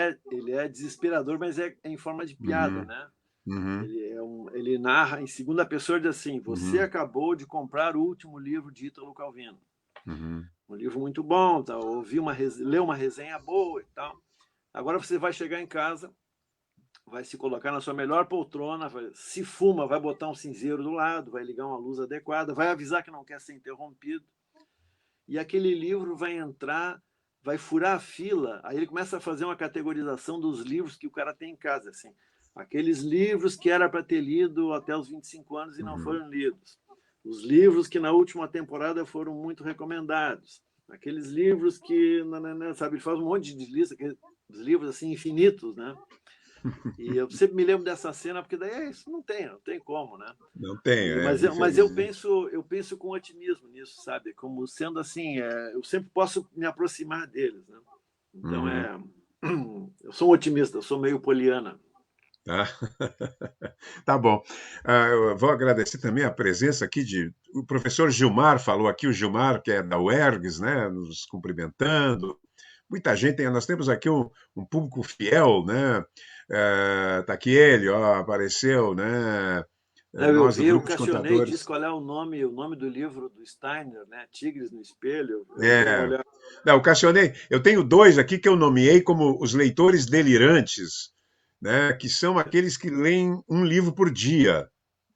é desesperador, mas é em forma de piada, uhum, né? uhum, Ele narra em segunda pessoa, diz assim: você uhum, acabou de comprar o último livro de Ítalo Calvino. uhum, Um livro muito bom, tá? Leu uma resenha boa e tal. Agora você vai chegar em casa, vai se colocar na sua melhor poltrona, se fuma, vai botar um cinzeiro do lado, vai ligar uma luz adequada, vai avisar que não quer ser interrompido, e aquele livro vai entrar, vai furar a fila. Aí ele começa a fazer uma categorização dos livros que o cara tem em casa, assim. Aqueles livros que era para ter lido até os 25 anos e não uhum. foram lidos. Os livros que na última temporada foram muito recomendados. Aqueles livros que, sabe, ele faz um monte de lista, aqueles livros assim infinitos, né? E eu sempre me lembro dessa cena, porque daí isso não tem como, né? Não tem, Mas eu infelizmente. penso, eu penso com otimismo nisso, sabe? Como sendo assim, eu sempre posso me aproximar deles, né? Então Uhum. eu sou um otimista, eu sou meio poliana. Tá? Tá bom. Eu vou agradecer também a presença aqui de. O professor Gilmar falou aqui, o Gilmar, que é da UERGS, né, nos cumprimentando. Muita gente, nós temos aqui um público fiel, né? Tá aqui ele, ó, apareceu, né? Eu Nós do vi, o Grupo de Cassionei diz Contadores. qual é o nome do livro do Steiner, né? Tigres no Espelho. Eu dei uma É, olhada. não, Cassionei, eu tenho dois aqui que eu nomeei como os leitores delirantes, né? Que são aqueles que leem um livro por dia,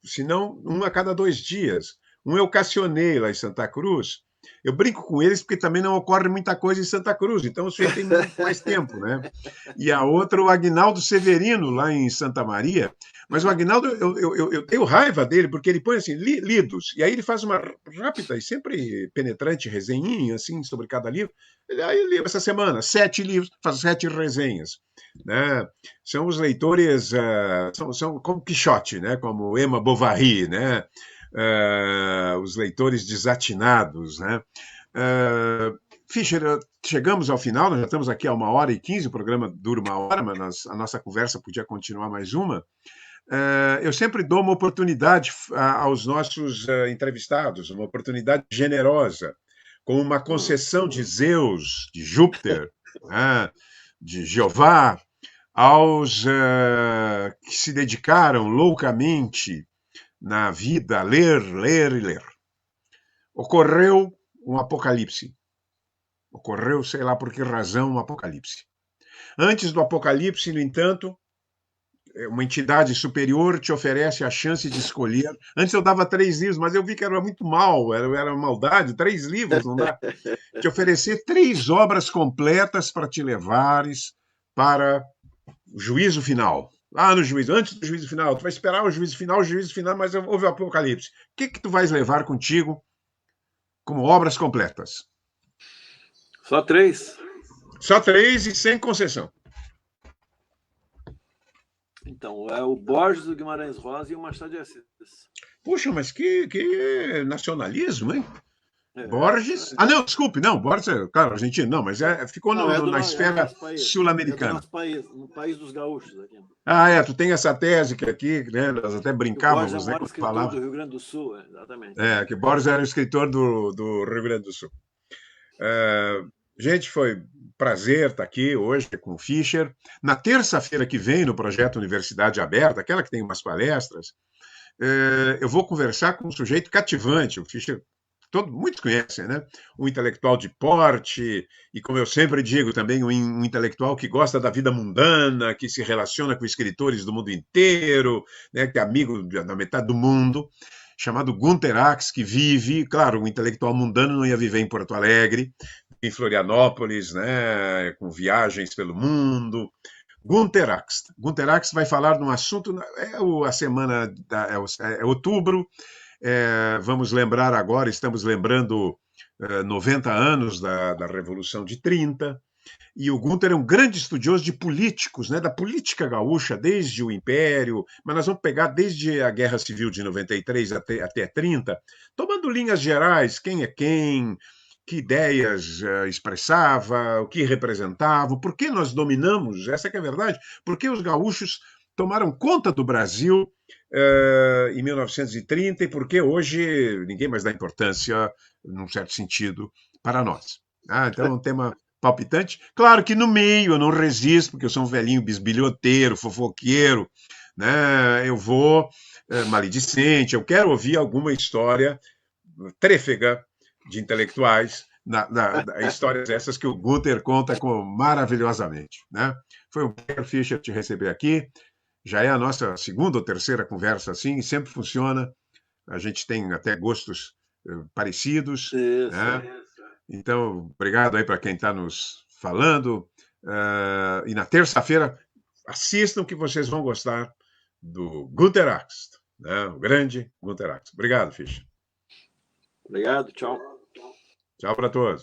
se não um a cada 2 dias. Um eu Cassionei lá em Santa Cruz. Eu brinco com eles porque também não ocorre muita coisa em Santa Cruz, então o sujeito tem muito mais tempo, né? E a outra, o Agnaldo Severino, lá em Santa Maria. Mas o Agnaldo, eu tenho raiva dele, porque ele põe assim, lidos, e aí ele faz uma rápida e sempre penetrante resenhinha, assim, sobre cada livro. Aí ele leu essa semana 7 livros, faz 7 resenhas, né? São os leitores, são como Quixote, né? Como Emma Bovary, né? Os leitores desatinados, né? Fischer, chegamos ao final, nós já estamos aqui a 1h15, o programa dura 1 hora, mas a nossa conversa podia continuar mais uma. Eu sempre dou uma oportunidade aos nossos entrevistados, uma oportunidade generosa, com uma concessão de Zeus, de Júpiter, né, de Jeová, aos que se dedicaram loucamente na vida a ler, ler e ler. Ocorreu um apocalipse. Ocorreu, sei lá por que razão, um apocalipse. Antes do apocalipse, no entanto, uma entidade superior te oferece a chance de escolher. Antes eu dava 3 livros, mas eu vi que era muito mal, era maldade. 3 livros, não dá. Te oferecer 3 obras completas para te levares para o juízo final. Lá no juízo, antes do juízo final, tu vai esperar o juízo final, mas houve o apocalipse. O que tu vais levar contigo como obras completas? Só 3. Só 3 e sem concessão. Então, é o Borges, o Guimarães Rosa e o Machado de Assis. Puxa, mas que nacionalismo, hein? Isso Borges. aí. Ah, não, desculpe, não, Borges é, claro, argentino, não, mas ficou Não, na é do esfera nosso país. É do sul-americana. nosso país, no país dos gaúchos aqui. Tu tem essa tese que aqui, né, nós até Que o Borges é o brincávamos, né, maior quando escritor falava, do Rio Grande do Sul, exatamente. que Borges era o escritor do Rio Grande do Sul. É, gente, foi um prazer estar aqui hoje com o Fischer. Na terça-feira que vem, no projeto Universidade Aberta, aquela que tem umas palestras, eu vou conversar com um sujeito cativante. O Fischer, muitos conhecem, né? Um intelectual de porte, e como eu sempre digo, também um intelectual que gosta da vida mundana, que se relaciona com escritores do mundo inteiro, né? Que é amigo da metade do mundo, chamado Gunther Ax, que vive, claro, um intelectual mundano não ia viver em Porto Alegre, em Florianópolis, né? Com viagens pelo mundo. Gunther Ax. Gunther Ax vai falar de um assunto, a semana, é outubro, vamos lembrar agora, estamos lembrando 90 anos da Revolução de 30, E o Gunther é um grande estudioso de políticos, né, da política gaúcha, desde o Império, mas nós vamos pegar desde a Guerra Civil de 93 até 30, tomando linhas gerais, quem é quem, que ideias expressava, o que representava, por que nós dominamos, essa que é a verdade, por que os gaúchos tomaram conta do Brasil em 1930 e por que hoje ninguém mais dá importância, num certo sentido, para nós. Então é um tema palpitante. Claro que no meio eu não resisto, porque eu sou um velhinho bisbilhoteiro, fofoqueiro, né? Eu vou maledicente, eu quero ouvir alguma história trêfega de intelectuais, histórias essas que o Gunther conta maravilhosamente. Né? Foi um prazer, Fischer, te receber aqui. Já é a nossa segunda ou terceira conversa assim, e sempre funciona. A gente tem até gostos parecidos. Isso, Né? Então, obrigado aí para quem está nos falando. E na terça-feira, assistam que vocês vão gostar do Gunther Axt, né? O grande Gunther Axt. Obrigado, Fischer. Obrigado, tchau. Tchau para todos.